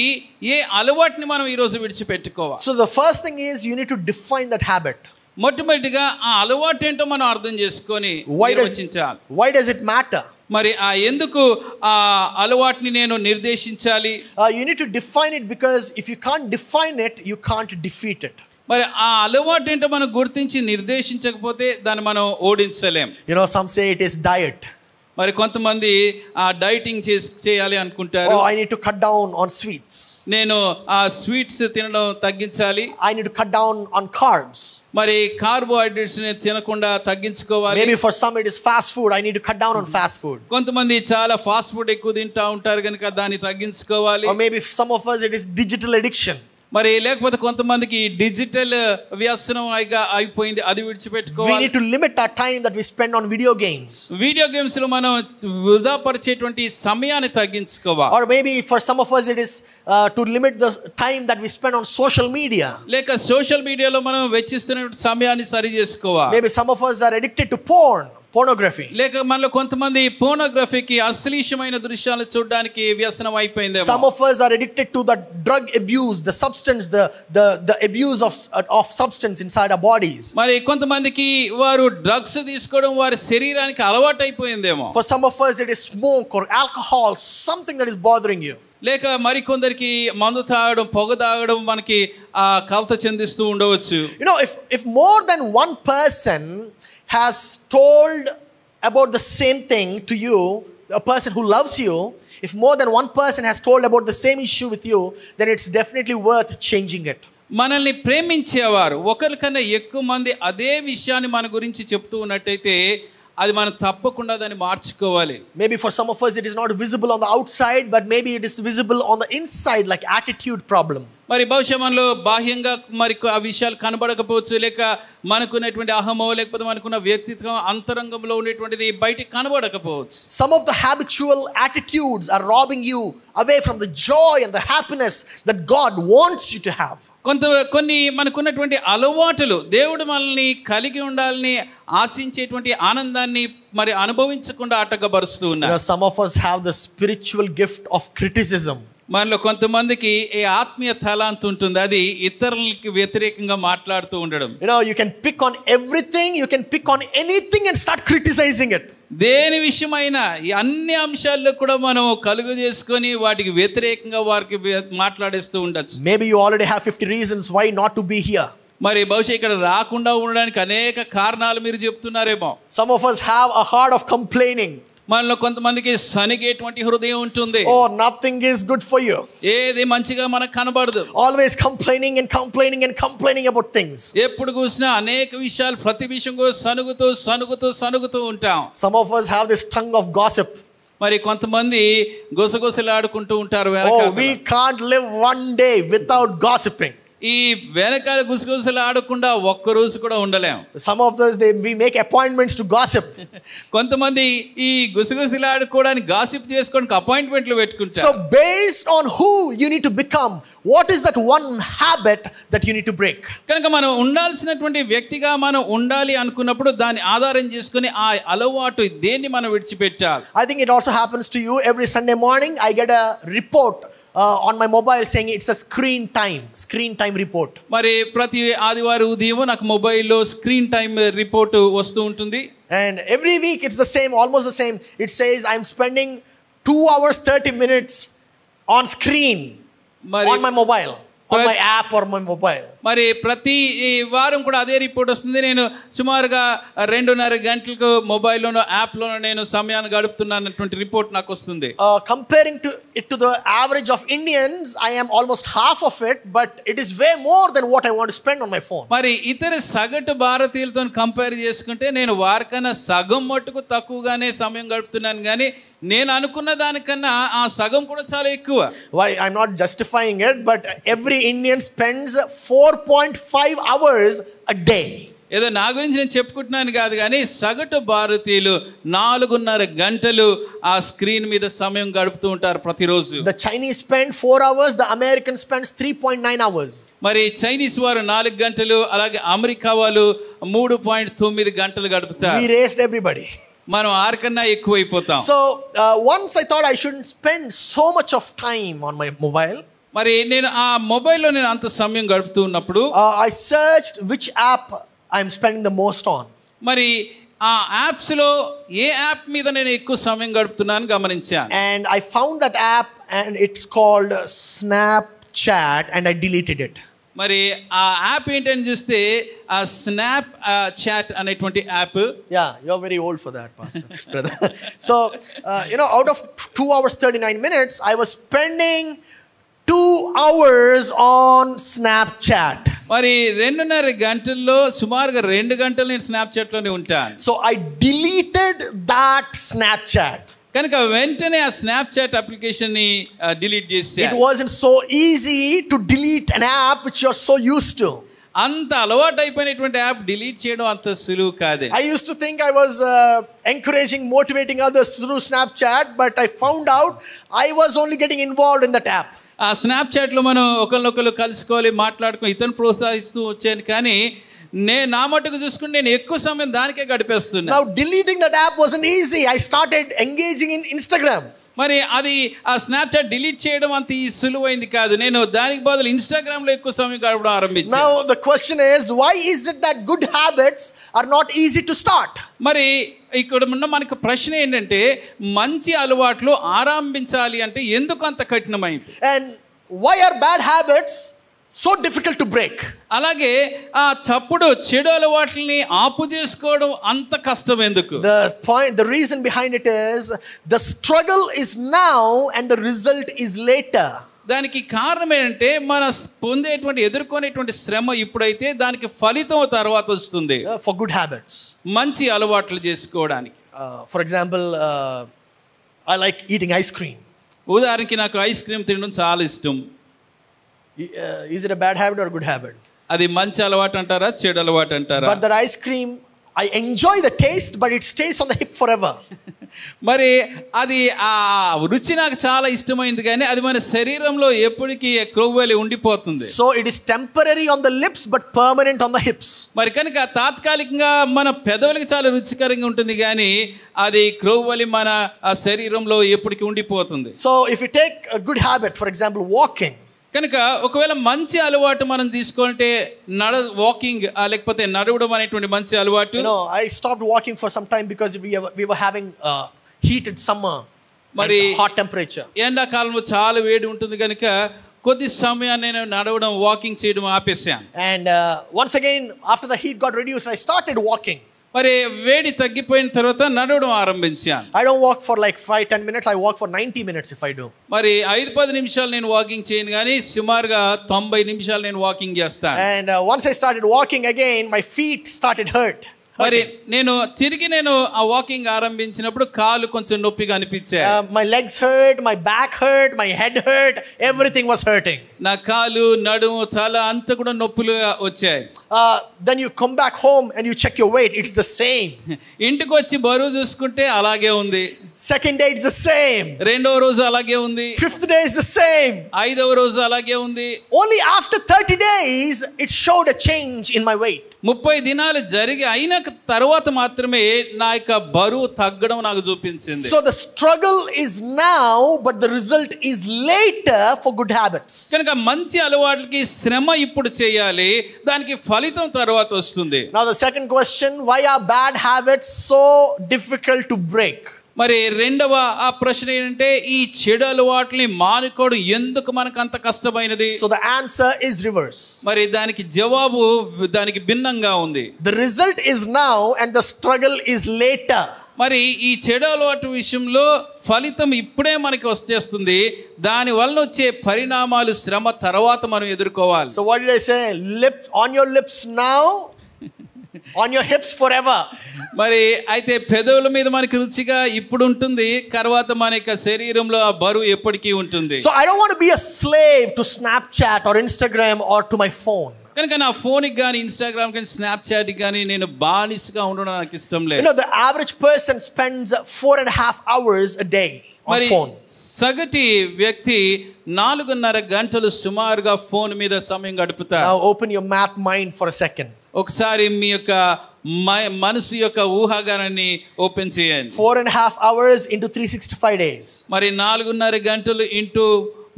ఏ అలవాటుని మనం ఈరోజు విడిచిపెట్టుకోవాలి. So the first thing is you need to define that habit. మొట్టమొదటిగా ఆ అలవాటు ఏంటో మనం అర్థం చేసుకొని నిర్వచించాలి. Why does it matter? మరి ఆ ఎందుకు ఆ అలవాటుని నేను నిర్దేశించాలి? You need to define it because if you can't define it, you can't defeat it. మరి ఆ అలవాటు ఏంటో మనం గుర్తించి నిర్దేశించకపోతే దాన్ని మనం ఓడించలేం. Some say it is diet. మరి కొంతమంది ఆ డైటింగ్ చేయాలి అనుకుంటారు. I need to cut down on sweets. నేను ఆ స్వీట్స్ తినడం తగ్గించాలి. I need to cut down on carbs. మరి కార్బోహైడ్రేట్స్ ని తినకుండా తగ్గించుకోవాలి. Maybe for some it is fast food. I need to cut down on fast food. కొంతమంది చాలా ఫాస్ట్ ఫుడ్ ఎక్కువ తింటా ఉంటారు కనుక దాన్ని తగ్గించుకోవాలి. Or maybe some of us it is digital addiction. మరి లేకపోతే కొంతమందికి డిజిటల్ వ్యసనం అయిపోయింది, అది విడిచిపెట్టుకోవాలి. We need to limit our time that we spend on video games. Video games లో మనం వృధా పరిచేటువంటి సమయాన్ని తగ్గించుకోవాలి. Or maybe for some of us it is to limit the time that we spend on social media. లేక social మీడియాలో మనం వెచ్చిస్తున్న సమయాన్ని సరి చేసుకోవాలి. Maybe some of us are addicted to pornography. లేక మనలో కొంతమంది పోర్నోగ్రఫీకి అశ్లీలమైన దృశ్యాలు చూడడానికి వ్యసనం అయిపోయింది. Some of us are addicted to the drug abuse, the substance, the abuse of substance inside our bodies. మరి కొంతమందికి వారు డ్రగ్స్ తీసుకోవడం వారి శరీరానికి అలవాటు అయిపోయిందేమో. For some of us it is smoke or alcohol, something that is bothering you. లేక మరికొందరికి మందు తాగడం, పొగ తాగడం మనకి కలత చెందిస్తూ ఉండవచ్చు. If more than one person has told about the same thing to you, a person who loves you, if more than one person has told about the same issue with you, then it's definitely worth changing it. మనల్ని ప్రేమించేవారు ఒకరికన్నా ఎక్కువ మంది అదే విషయాన్ని మన గురించి చెప్తూ ఉన్నట్టయితే అది మనం తప్పకుండా దాన్ని మార్చుకోవాలి. Maybe for some of us it is not visible on the outside, but maybe it is visible on the inside, like attitude problem. మరి బహుశా మనలో బాహ్యంగా మరి ఆ విషయాలు కనబడకపోవచ్చు, లేక మనకున్నటువంటి అహమో లేకపోతే మనకున్న వ్యక్తిత్వం అంతరంగంలో ఉండేటువంటిది బయటికి కనబడకపోవచ్చు. Some of the habitual attitudes are robbing you away from the joy and the happiness that God wants you to have. కొన్ని మనకున్నటువంటి అలవాటులు దేవుడు మనల్ని కలిగి ఉండాలని ఆశించేటువంటి ఆనందాన్ని మరి అనుభవించకుండా ఆటంకపరుస్తూ ఉన్నారు. Some of us have the spiritual gift of criticism. మనలో కొంతమందికి ఈ ఆత్మీయ తలాంతు ఉంటుంది, అది ఇతరులకి వ్యతిరేకంగా మాట్లాడుతూ ఉండడం. You can pick on everything, you can pick on anything and start criticizing it. దేని విషయమైనా ఈ అన్ని అంశాల్లో కూడా మనం కలుగు చేసుకొని వాటికి వ్యతిరేకంగా వారికి మాట్లాడేస్తూ ఉండొచ్చు. Maybe you already have 50 reasons why not to be here. మరి బహుశా ఇక్కడ రాకుండా ఉండడానికి అనేక కారణాలు మీరు చెప్తున్నారేమో. Some of us have a heart of complaining. మనలో కొంతమందికి సనిగేటువంటి హృదయం ఉంటుంది. Nothing is good for you. ఏది మంచిగా మనకు కనబడదు. Always complaining and complaining and complaining about things. ఎప్పుడు చూసినా అనేక విషయాలు, ప్రతి విషయం సనుగుతూ ఉంటాం. Some of us have this tongue of gossip. మరి కొంతమంది గుసగుసలాడుకుంటూ ఉంటారు వెనకాల. We can't live one day without gossiping. ఈ వెనకాల గుసగుసలు ఆడకుండా ఒక్క రోజు కూడా ఉండలేం. Some of us we make appointments to gossip. కొంతమంది ఈ గుసగుసలు ఆడుకోవడానికి గాసిప్ చేసుకోవడానికి అపాయింట్మెంట్లు పెట్టుకుంటారు. So based on who you need to become, what is that one habit that you need to break? కనుక మనం ఉండాల్సినటువంటి వ్యక్తిగా మనం ఉండాలి అనుకున్నప్పుడు దాన్ని ఆధారం చేసుకొని ఆ అలవాటు దేన్ని మనం విడిచిపెట్టాలి. I think it also happens to you every Sunday morning. I get a report on my mobile saying it's a screen time report. మరి ప్రతి ఆదివారం ఉదయం నాకు మొబైల్లో స్క్రీన్ టైం రిపోర్ట్ వస్తూ ఉంటుంది. And every week it's the same, almost the same. It says I'm spending 2 hours 30 minutes on screen on my mobile, on my app or my mobile. మరి ప్రతి వారం కూడా అదే రిపోర్ట్ వస్తుంది. నేను సుమారుగా 2.5 గంటలకు మొబైల్లోనో యాప్లోనో నేను సమయాన్ని గడుపుతున్నానటువంటి రిపోర్ట్ నాకు వస్తుంది. Comparing to the average of Indians, I am almost half of it, but it is way more than what I want to spend on my phone. మరి ఇతర సగటు భారతీయులతో కంపేర్ చేసుకుంటే నేను వారికన్నా సగం మట్టుకు తక్కువగానే సమయం గడుపుతున్నాను, కానీ నేను అనుకున్న దానికన్నా ఆ సగం కూడా చాలా ఎక్కువ. Why? I'm not justifying it, but every Indian spends 4.5 hours a day. ఏదో నా గురించి నేను చెప్పుకుంటున్నాను కాదు, కానీ సగటు భారతీయులు 4.5 గంటలు ఆ స్క్రీన్ మీద సమయం గడుపుతూ ఉంటారు ప్రతిరోజు. The Chinese spend 4 hours, the American spends 3.9 hours. మరి చైనీస్ వారు 4 గంటలు, అలాగే అమెరికా వాళ్ళు 3.9 గంటలు గడుపుతారు. We raced everybody. మనం 6 కన్నా ఎక్కువైపోతాం. So once I thought I shouldn't spend so much of time on my mobile. మరి నేను ఆ మొబైల్లో నేను అంత సమయం గడుపుతూ ఉన్నప్పుడు I searched which app I'm spending the most on. మరి ఆ యాప్స్ లో ఏ యాప్ మీద నేను ఎక్కువ సమయం గడుపుతున్నాను గమనించాను. And I found that app and it's called Snapchat and I deleted it. మరి ఆ యాప్ ఏంటని చూస్తే ఆ స్నాప్ చాట్ అనేటువంటి app. Yeah, you're very old for that, pastor brother. So out of 2 hours 39 minutes I was spending 2 hours on Snapchat. మరి 2.5 గంటల్లో సుమారుగా 2 గంటలు నేను స్నాప్చాట్ లోనే ఉంటాను. So I deleted that Snapchat. కనుక వెంటనే ఆ స్నాప్చాట్ అప్లికేషన్ ని డిలీట్ చేశాను. It wasn't so easy to delete an app which you're so used to. అంత అలవాటు అయిపోయినటువంటి యాప్ డిలీట్ చేయడం అంత సులువు కాదే. I used to think I was encouraging, motivating others through Snapchat, but I found out I was only getting involved in that app. ఆ Snapchat లో మనం ఒకరినొకరు కలుసుకోవాలి, మాట్లాడుకుని ఇతను ప్రోత్సహిస్తూ వచ్చాను, కానీ నా మట్టుకు చూసుకుని నేను ఎక్కువ సమయం దానికే గడిపేస్తున్నా. Now deleting that app wasn't easy. I started engaging in Instagram. మరి అది ఆ స్నాప్చాట్ డిలీట్ చేయడం అంత సులువైంది కాదు. నేను దానికి బదులు ఇన్స్టాగ్రామ్ లో ఎక్కువ సమయం గడపడం ఆరంభించాను. Now the question is, why is it that good habits are not easy to start? మరి ఇక్కడ ఉన్న మనకు ప్రశ్న ఏంటంటే, మంచి అలవాట్లు ఆరంభించాలి అంటే ఎందుకు అంత కఠినమైంది? And why are bad habits so difficult to break? అలాగే ఆ తప్పుడు చెడు అలవాట్లని ఆపు చేసుకోవడం అంత కష్టం ఎందుకు? The reason behind it is the struggle is now and the result is later. దానికి కారణం ఏంటంటే మన ఎదుర్కొనేటువంటి శ్రమ ఇప్పుడైతే దానికి ఫలితం తర్వాత వస్తుంది. For good habits, మంచి అలవాట్లు చేసుకోవడానికి. For example, I like eating ice cream. ఉదాహరణకి నాకు ఐస్ క్రీమ్ తినడం చాలా ఇష్టం. Is it a bad habit or a good habit? అది మంచి అలవాటు అంటారా, చెడు అలవాటు అంటారా? But that ice cream, I enjoy the taste, but it stays on the hip forever. మరి అది ఆ రుచి నాకు చాలా ఇష్టమైంది, కానీ అది మన శరీరంలో ఎప్పటికీ క్రొవ్వలి ఉండిపోతుంది. So it is temporary on the lips but permanent on the hips. మరి కనుక తాత్కాలికంగా మన పెదవులకు చాలా రుచికరంగా ఉంటుంది, కానీ అది క్రొవ్వలి మన శరీరంలో ఎప్పటికీ ఉండిపోతుంది. So if you take a good habit, for example walking, కనుక ఒకవేళ మంచి అలవాటు మనం తీసుకుంటే వాకింగ్ లేకపోతే నడవడం అనేటువంటి మంచి అలవాటు. I stopped walking for some time because we were having heated summer, మరి hot temperature. ఎండాకాలంలో చాలా వేడి ఉంటుంది కనుక కొద్ది సమయాన్ని నేను నడవడం, వాకింగ్ చేయడం ఆపేసాను. And once again after the heat got reduced, I started walking. మరి వేడి తగ్గిపోయిన తర్వాత నడవడం ఆరంభించాను. I don't walk for like 5-10 minutes. I walk for 90 minutes if I do. మరి 5-10 నిమిషాలు నేను వాకింగ్ చేయను, కానీ సుమారుగా 90 నిమిషాలు నేను వాకింగ్ చేస్తాను. And once I started walking again, my feet started hurt. మరి నేను ఆ వాకింగ్ ఆరంభించినప్పుడు కాలు కొంచెం నొప్పిగా అనిపించాయి. My legs hurt, my back hurt, my head hurt, everything was hurting. నా కాలు, నడుము, తల అంతా కూడా నొప్పులుగా వచ్చాయి. Then you come back home and you check your weight, it's the same. ఇంటికి వచ్చి బరువు చూసుకుంటే అలాగే ఉంది. Second day it's the same. రెండవ రోజు అలాగే ఉంది. Fifth day is the same. ఐదవ రోజు అలాగే ఉంది. Only after 30 days it showed a change in my weight. 30 దినాలు జరిగి అయిన తర్వాత మాత్రమే నా యొక్క బరువు తగ్గడం నాకు చూపించింది. So the struggle is now but the result is later for good habits. కనుక మంచి అలవాట్లకి శ్రమ ఇప్పుడు చేయాలి, దానికి ఫలితం తర్వాత వస్తుంది. Now the second question, why are bad habits so difficult to break? మరి రెండవ ఆ ప్రశ్న ఏంటంటే, ఈ చెడు అలవాట్లని మానుకోవడం ఎందుకు మనకు అంత కష్టమైనది? So the answer is reverse. మరి దానికి జవాబు దానికి భిన్నంగా ఉంది. The result is now and the struggle is later. మరి ఈ చెడు అలవాటు విషయంలో ఫలితం ఇప్పుడే మనకి వచ్చేస్తుంది, దాని వల్ల వచ్చే పరిణామాలు శ్రమ తర్వాత మనం ఎదుర్కోవాలి. So what did I say? Lips on your lips now, on your hips forever. మరి అయితే పెదవుల మీద మనకి రుచిగా ఇప్పుడు ఉంటుంది, తర్వాత మన యొక్క శరీరంలో ఆ బరువు ఎప్పటికీ ఉంటుంది. So I don't want to be a slave to Snapchat or Instagram or to my phone. కనుక నా ఫోన్కి కానీ ఇన్స్టాగ్రామ్ కానీ స్నాప్చాట్కి కానీ నేను బానిసగా ఉండడం నాకు ఇష్టం You లేదు. know, the average person spends 4.5 hours a day on మరి phone. సగటి వ్యక్తి 4.5 గంటలు సుమారుగా ఫోన్ మీద సమయం గడుపుతారు. Now open your math mind for a second. ఒకసారి మీ యొక్క మనసు యొక్క ఊహాగానాన్ని ఓపెన్ చేయండి. 4.5 hours into 365 days. మరి 4.5 గంటలు ఇంటూ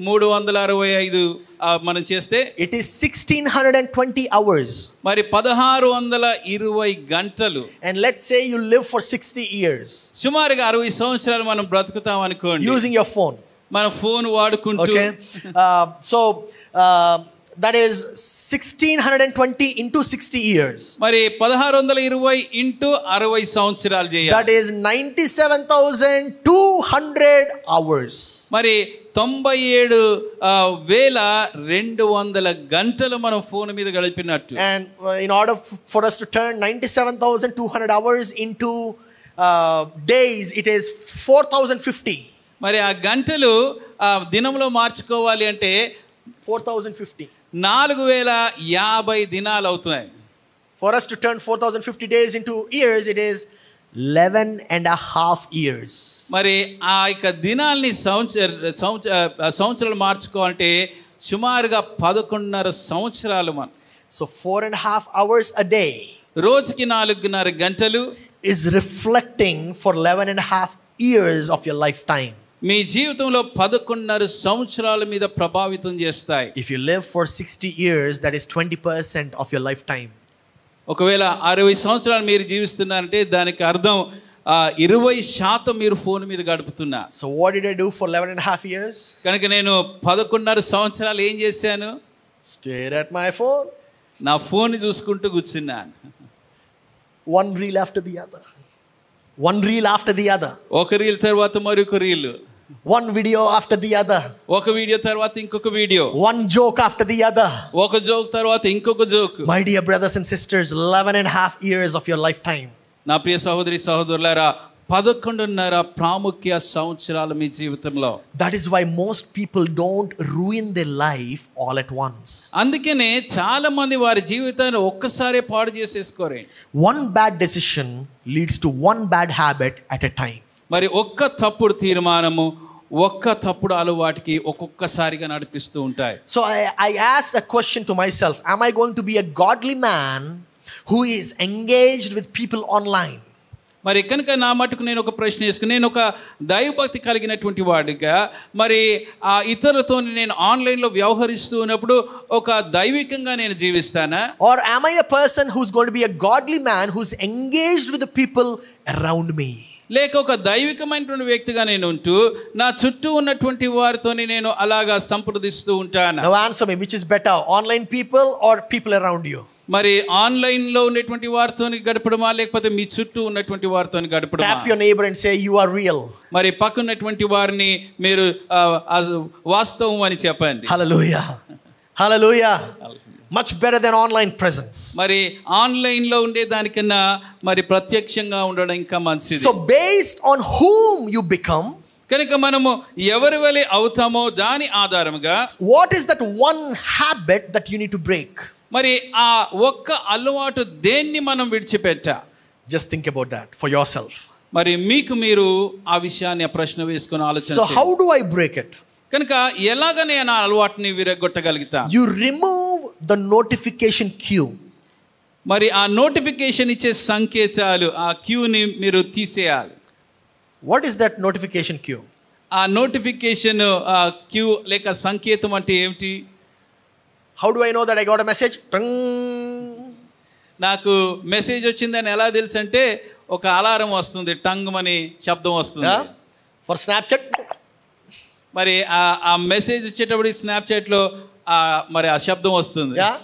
365 మనం చేస్తే It is 1620 hours. మరి 1620 గంటలు. And let's say you live for 60 years. సుమారుగా 60 సంవత్సరాలు మనం బ్రతుకుతాం అనుకోండి. Using your phone. మన ఫోన్ వాడుకుంటూ. Okay. That is 1620 into 60 years. మరి 1620 ఇంటూ 60 సంవత్సరాలు చేయాలి. That is 97,200 hours. మరి 97,200 గంటలు మనం ఫోన్ మీద గడిపినట్టు. And in order for us to turn 97,200 hours into days, it is 4,050. మరి ఆ గంటలు దినంలో మార్చుకోవాలి అంటే 4,050. 4050 దినాలు అవుతున్నాయి. For us to turn 4,050 days into years, it is 11.5 years. మరి ఆ యొక్క దినాల్ని సంవత్సరాలు మార్చుకోవాలంటే సుమారుగా 11.5 సంవత్సరాలు మనం. So 4.5 hours a day రోజుకి 4.5 గంటలు is reflecting for 11.5 years of your lifetime. మీ జీవితంలో 11.5 సంవత్సరాల మీద ప్రభావితం చేస్తాయి. If you live for 60 years, that is 20% of your lifetime. ఒకవేళ 60 సంవత్సరాలు మీరు జీవిస్తున్నారంటే దానికి అర్థం 20% మీరు ఫోన్ మీద గడుపుతున్నా. So what did I do for 11.5 years? కనుక నేను 11.5 సంవత్సరాలు ఏం చేశాను? Stare at my phone. నా ఫోన్ చూసుకుంటూ కూర్చున్నాను. One reel after the other. One reel after the other. ఒక రీల్ తర్వాత మరొక reel. One video after the other. ఒక వీడియో తర్వాత ఇంకొక video. One joke after the other. ఒక జోక్ తర్వాత ఇంకొక joke. My dear brothers and sisters, 11.5 years of your lifetime. నా ప్రియ సహోదరి సహోదరులారా 11.5 ప్రాముఖ్య సంవత్సరాలు మీ జీవితంలో. That is why most people don't ruin their life all at once. అందుకనే చాలా మంది వారి జీవితాన్ని ఒక్కసారే పాడు చేసేసుకోరే. One bad decision leads to one bad habit at a time. మరి ఒక్క తప్పుడు తీర్మానము ఒక్క తప్పుడు అలవాటుకి ఒక్కొక్కసారిగా నడిపిస్తూ ఉంటాయి. So I asked a question to myself, am I going to be a godly man who is engaged with people online? మరి కనుక నా మటుకు నేను ఒక ప్రశ్న వేసుకుని నేను ఒక దైవభక్తి కలిగినటువంటి వాడిగా మరి ఆ ఇతరులతో నేను ఆన్లైన్లో వ్యవహరిస్తూ ఉన్నప్పుడు ఒక దైవికంగా నేను జీవిస్తానా? Or am I a person who's going to be a godly man who's engaged with the people around me? లేక ఒక దైవికమైనటువంటి వ్యక్తిగా నేను ఉంటూ నా చుట్టూ ఉన్నటువంటి వారితో నేను అలాగా సంప్రదిస్తూ ఉంటాను. Now answer me, which is better, online people or people around you? మరి ఆన్లైన్లో ఉన్నటువంటి వారితో గడపడమా లేకపోతే మీ చుట్టూ ఉన్నటువంటి వారితో గడపడమా? Tap your neighbor and say you are real. మరి పక్కన్నటువంటి వారిని మీరు వాస్తవం అని చెప్పండి. Hallelujah. Hallelujah. Much better than online presence. మరి ఆన్లైన్లో ఉండే దానికన్నా మరి ప్రత్యక్షంగా ఉండడం ఇంకా మంచిది. So based on whom you become, కనుక మనము ఎవరి వలె అవుతామో దాని ఆధారంగా what is that one habit that you need to break? మరి ఆ ఒక్క అలవాటు దేన్ని మనం విడిచిపెట్టా? Just think about that for yourself. మరి మీకు మీరు ఆ విషయాన్ని ప్రశ్న వేసుకొని So ఆలోచించండి. how do I break it? కనుక ఎలాగ నేను ఆ అలవాటుని విరగొట్టగలుగుతా? You remove the notification queue. మరి ఆ నోటిఫికేషన్ ఇచ్చే సంకేతాలు ఆ క్యూని మీరు తీసేయాలి. What is that notification queue? ఆ నోటిఫికేషన్ క్యూ లేక సంకేతం అంటే ఏమిటి? How do I know that I got a message? నాకు మెసేజ్ వచ్చిందని ఎలా తెలుసు అంటే ఒక అలారం వస్తుంది, టంగ్ అని శబ్దం వస్తుంది. For Snapchat? మరి ఆ మెసేజ్ వచ్చేటప్పుడు స్నాప్చాట్లో మరి ఆ శబ్దం వస్తుంది. Yeah.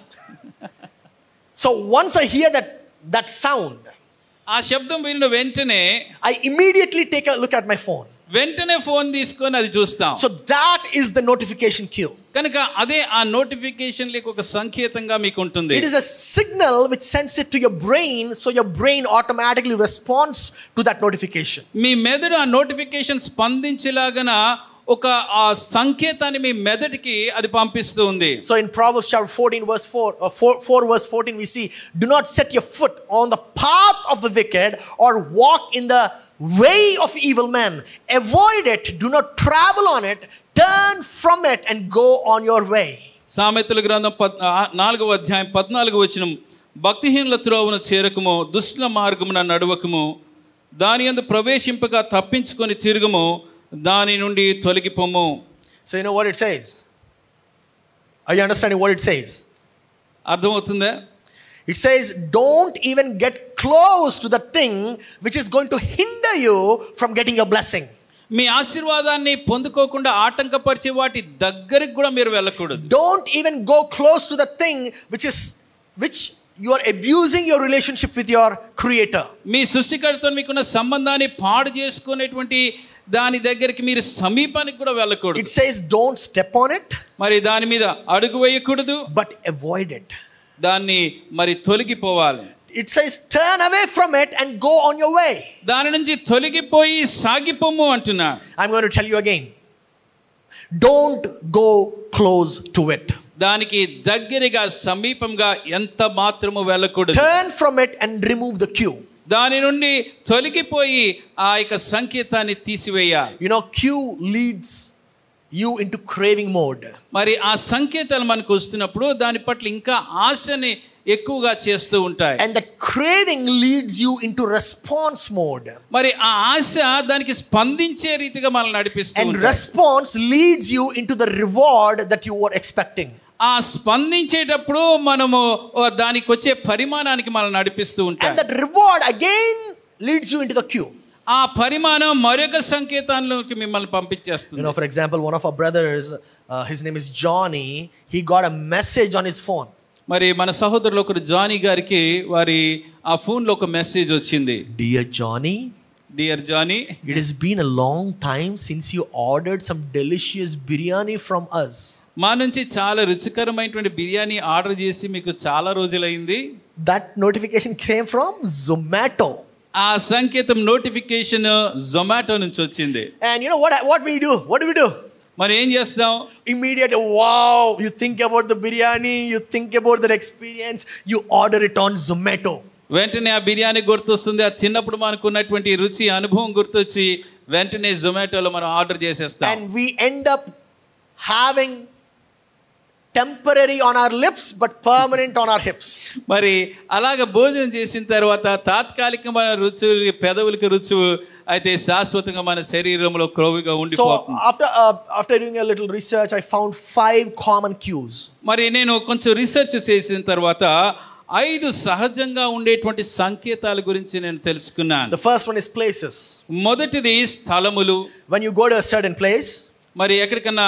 So once I hear that sound, ఆ శబ్దం విన్న వెంటనే I immediately take a look at my phone. వెంటనే ఫోన్ తీసుకొని అది చూస్తాం. So that is the notification queue. కనుక అదే ఆ నోటిఫికేషన్ లేక ఒక సంకేతంగా మీకు ఉంటుంది. It is a signal which sends it to your brain, so your brain automatically responds to that notification. మీ మెదడు ఆ నోటిఫికేషన్ స్పందించేలాగన ఒక ఆ సంకేతాన్ని మీ మెదడుకి అది పంపిస్తూ ఉంది. So in Proverbs chapter 14 verse 4 verse 14 we see, do not set your foot on the path of the wicked or walk in the way of evil men. Avoid it, do not travel on it, turn from it and go on your way. సామెతల గ్రంథం 4వ అధ్యాయం 14వ వచనం, భక్తిహీనుల త్రోవను చేరకము, దుష్టుల మార్గమున నడువకము, దాని యందు ప్రవేశింపగా తప్పించుకొని తిరుగుము, దాని నుండి తొలగిపోము. So you know what it says? Are you understanding what it says? అర్థమవుతుందా? It says, don't even get close to the thing which is going to hinder you from getting your blessing. మీ ఆశీర్వాదాన్ని పొందుకోకుండా ఆటంకపరిచే వాటి దగ్గరికి కూడా మీరు వెళ్ళకూడదు. Don't even go close to the thing which you are abusing your relationship with your creator. మీ సృష్టికర్తతో మీకున్న సంబంధాన్ని పాడు చేసుకునేటువంటి దాని దగ్గరికి మీరు సమీపానికి కూడా వెళ్ళకూడదు. It says don't step on it, మరి దాని మీద అడుగు వేయకూడదు, but avoid it. దాన్ని మరి తొలగిపోవాలి. It says turn away from it and go on your way. దాని నుంచి తొలగిపోయి సాగిపోము అంటున్నా. I'm going to tell you again. Don't go close to it. దానికి దగ్గరగా సమీపంగా ఎంత మాత్రము వెళ్ళకూడదు. Turn from it and remove the cue. దాని నుండి తొలగిపోయి ఆ యొక్క సంకేతాన్ని తీసివేయాలి. You know, cue leads you into craving mode. మరి ఆ సంకేతాలు మనకు వస్తున్నప్పుడు దాని పట్ల ఇంకా ఆశని ఎక్కువగా చేస్తూ ఉంటాయి. And that craving leads you into response mode. మరి ఆ ఆశ దానికి స్పందించే రీతిగా మనల్ని నడిపిస్తూ And ఉంటాయి. response leads you into the reward that you were expecting. ఆ స్పందించేటప్పుడు మనము దానికి వచ్చే పరిమాణానికి మనల్ని నడిపిస్తూ ఉంటాయి. And that reward again leads you into the queue. ఆ పరిమాణం మరొక సంకేతాల్లోకి మిమ్మల్ని పంపించేస్తుంది. You know, for example, one of our brothers, his name is Johnny, he got a message on his phone. మరి మన సహోదరులు ఒకరు జానీ గారికి వారి ఆ ఫోన్లో ఒక మెసేజ్ వచ్చింది. Dear Johnny, dear Johnny, it has been a long time since you ordered some delicious biryani from us. మా నుంచి చాలా రుచికరమైనటువంటి బిర్యానీ ఆర్డర్ చేసి మీకు చాలా రోజులైంది. That notification came from Zomato. ఆ సంకేతం నోటిఫికేషన్ జొమాటో నుంచి వచ్చింది. And you know what we do? What do we do? మరి ఏం చేస్తాం? Immediately, wow, you think about the biryani, you think about that experience, you order it on Zomato. వెంటనే ఆ బిర్యానీ గుర్తొస్తుంది, ఆ తిన్నప్పుడు మనకు ఉన్నటువంటి రుచి అనుభవం గుర్తొచ్చి వెంటనే జొమాటోలో మనం ఆర్డర్ చేసేస్తాం. And we end up having temporary on our lips but permanent on our hips. మరి అలాగ భోజనం చేసిన తర్వాత తాత్కాలికమైన రుచి పెదవులకు రుచి అయితే శాశ్వతంగా మన శరీరంలో క్రొవ్వుగా ఉండిపోతుంది. So after doing a little research, I found 5 common cues. మరి నేను కొంచెం రీసెర్చ్ చేసిన తర్వాత 5 సహజంగా ఉండేటువంటి సంకేతాల గురించి నేను తెలుసుకున్నాను. The first one is places. మొదటిది స్థలములు. When you go to a certain place, మరి ఎక్కడికన్నా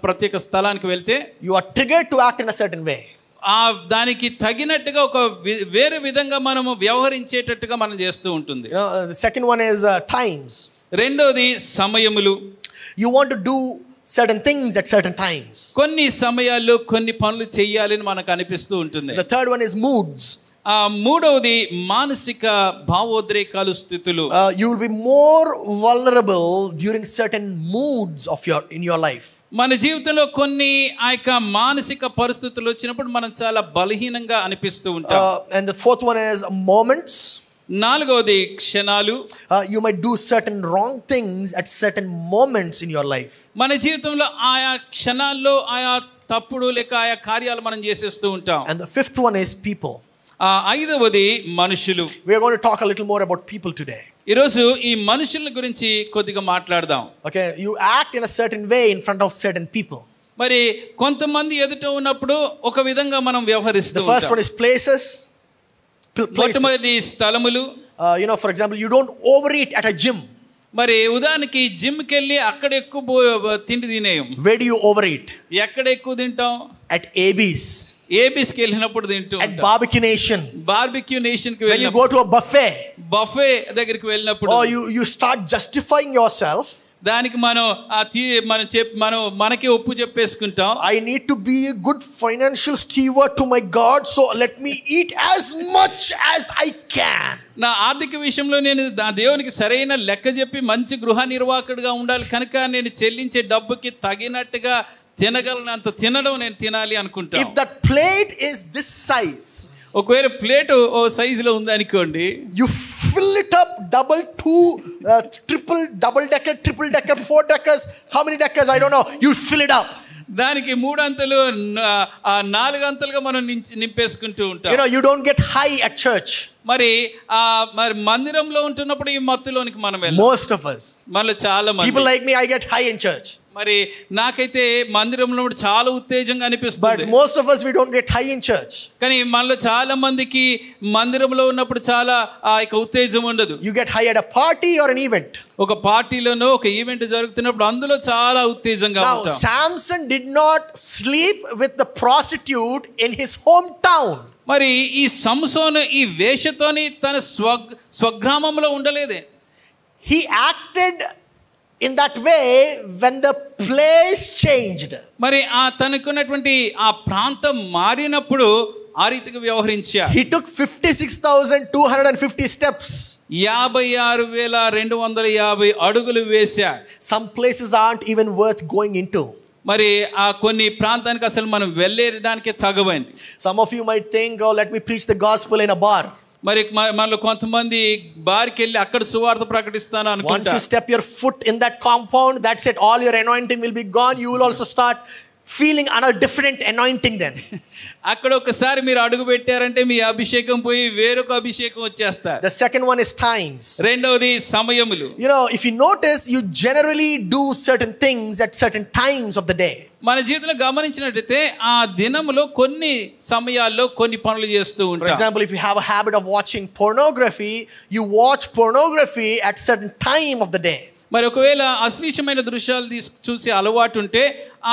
ప్రత్యేక స్థలానికి వెళ్తే you are triggered to act in a certain way. ఆ దానికి తగినట్టుగా ఒక వేరే విధంగా మనము వ్యవహరించేటట్టుగా మనం చేస్తూ ఉంటుంది. You know, the second one is times. రెండోది సమయములు. You want to do certain things at certain times. కొన్ని సమయాల్లో కొన్ని పనులు చేయాలని మనకు అనిపిస్తూ ఉంటుంది. The third one is moods. మూడవది మానసిక భావోద్రేకాలు, స్థితులు. You will be more vulnerable during certain moods in your life. మన జీవితంలో కొన్ని ఆ యొక్క మానసిక పరిస్థితులు వచ్చినప్పుడు మనం చాలా బలహీనంగా అనిపిస్తూ ఉంటాం. And the fourth one is moments. నాలుగవది క్షణాలు. You might do certain wrong things at certain moments in your life. మన జీవితంలో ఆయా క్షణాల్లో ఆయా తప్పుడు లేక ఆయా కార్యాలు మనం చేసేస్తూ ఉంటాం. And the fifth one is people. ఐదవది మనుషులు. We are going to talk a little more about people today. ఈరోజు ఈ మనుషుల గురించి కొద్దిగా మాట్లాడదాం. Okay, you act in a certain way in front of certain people. మరి కొంతమంది ఎదుట ఉన్నప్పుడు ఒక విధంగా మనం వ్యవహరిస్తూ ఉంటాం. The first one is places. మొట్టమొదటి స్థలములు. You know, for example, you don't overeat at a gym. మరి ఉదాహరణకి జిమ్కి వెళ్ళి అక్కడ ఎక్కువ తిండి తినేయం. Where do you overeat? ఎక్కడ ఎక్కువ తింటాం? At AB's. ఏబీస్కి వెళ్ళినప్పుడు తింటూ at Barbecue Nation. Barbecue nation కి when you go to a buffet, buffet దగ్గరికి వెళ్ళినప్పుడు or you start justifying yourself. దానికి మనం మనకి ఒప్పు చెప్పేసుకుంటాం. I need to be a good financial steward to my God, so let me eat as much as I can. నా ఆర్థిక విషయంలో నేను దేవునికి సరైన లెక్క చెప్పి మంచి గృహ నిర్వాహకుడిగా ఉండాలి కనుక నేను చెల్లించే డబ్బుకి తగినట్టుగా తినగలనంత తినడం నేను తినాలి అనుకుంటా. If that plate is this size, ఒకవేళ ప్లేట్ ఓ సైజులో ఉంది అనుకోండి, you fill it up double, two, triple, double decker, triple decker, 4 deckers, how many deckers I don't know, you fill it up. దానికి 3 అంతలు 4 అంతలుగా మనం నింపేసుకుంటూ ఉంటాం. You know, you don't get high at church. మరి మందిరంలో ఉంటున్నప్పుడు ఈ మత్తులోనికి మనం వెళ్ళాం. Most of us, మనలో చాలా మంది, people like me, I get high in church. మరి నాకైతే మందిరంలో చాలా ఉత్తేజంగా అనిపిస్తుంది. But most of us, we don't get high in church. కానీ మనలో చాలా మందికి మందిరంలో ఉన్నప్పుడు చాలా ఉత్తేజం ఉండదు. You get high at a party or an event. ఒక పార్టీలోనో ఒక ఈవెంట్ జరుగుతున్నప్పుడు అందులో చాలా ఉత్తేజంగా ఉంటాం. Now Samson did not sleep with the prostitute in his hometown. మరి ఈ సంసోను ఈ వేషతోని తన స్వగ్రామంలో ఉండలేదే. He acted in that way when the place changed. మరి తనకున్నటువంటి ఆ ప్రాంతం మారినప్పుడు ఆ రీతిగా వ్యవహరించాడు. He took 56,250 steps. 56,250 అడుగులు వేశాడు. Some places aren't even worth going into. మరి ఆ కొన్ని ప్రాంతానికి అసలు మనం వెళ్ళేయడానికే తగవండి. Some of you might think, oh, let me preach the gospel in a bar. మరి మనలో కొంతమంది బార్కి వెళ్ళి అక్కడ సువార్త ప్రకటిస్తాను అనుకుంటారు. Once you step your foot in that compound, that's it, all your anointing will be gone. You will also start feeling a different anointing then. అక్కడ ఒకసారి మీరు అడుగు పెట్టారంటే మీ అభిషేకం పోయి వేరొక అభిషేకం వచ్చేస్తారు. The second one is times. రెండవది సమయములు. You know, if you notice, you generally do certain things at certain times of the day. మన జీవితంలో గమనించినట్లయితే ఆ దినములో కొన్ని సమయాల్లో కొన్ని పనులు చేస్తూ ఉంటాం. For example, if you have a habit of watching pornography, you watch pornography at certain time of the day. మరి ఒకవేళ అశ్లీలమైన దృశ్యాలు చూసే అలవాటు ఉంటే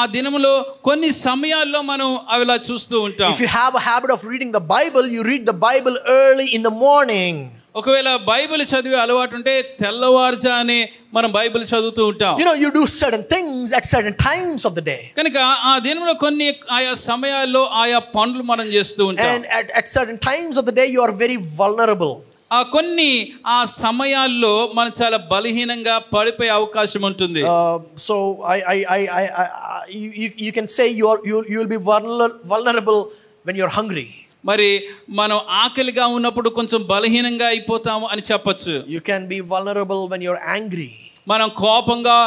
ఆ దినములో కొన్ని సమయాల్లో మనం అవిలా చూస్తూ ఉంటాం. If you have a habit of reading the Bible, you read the Bible early in the morning. ఒకవేళ బైబిల్ చదివే అలవాటు ఉంటే తెల్లవారుజానే మనం బైబిల్ చదువుతూ ఉంటాం. You know, you do certain things at certain times of the day. కనుక ఆ దినంలో కొన్ని ఆయా సమయాల్లో ఆయా పనులు మనం చేస్తూ ఉంటాం. And at certain times of the day, you are very vulnerable. ఆ కొన్ని ఆ సమయాల్లో మనం చాలా బలహీనంగా పడిపోయే అవకాశం ఉంటుంది. So you can say you will be vulnerable when you're hungry. మరి మనం ఆకలిగా ఉన్నప్పుడు కొంచెం బలహీనంగా అయిపోతాము అని చెప్పొచ్చు. You can be vulnerable when you're angry. మనం కోపంగా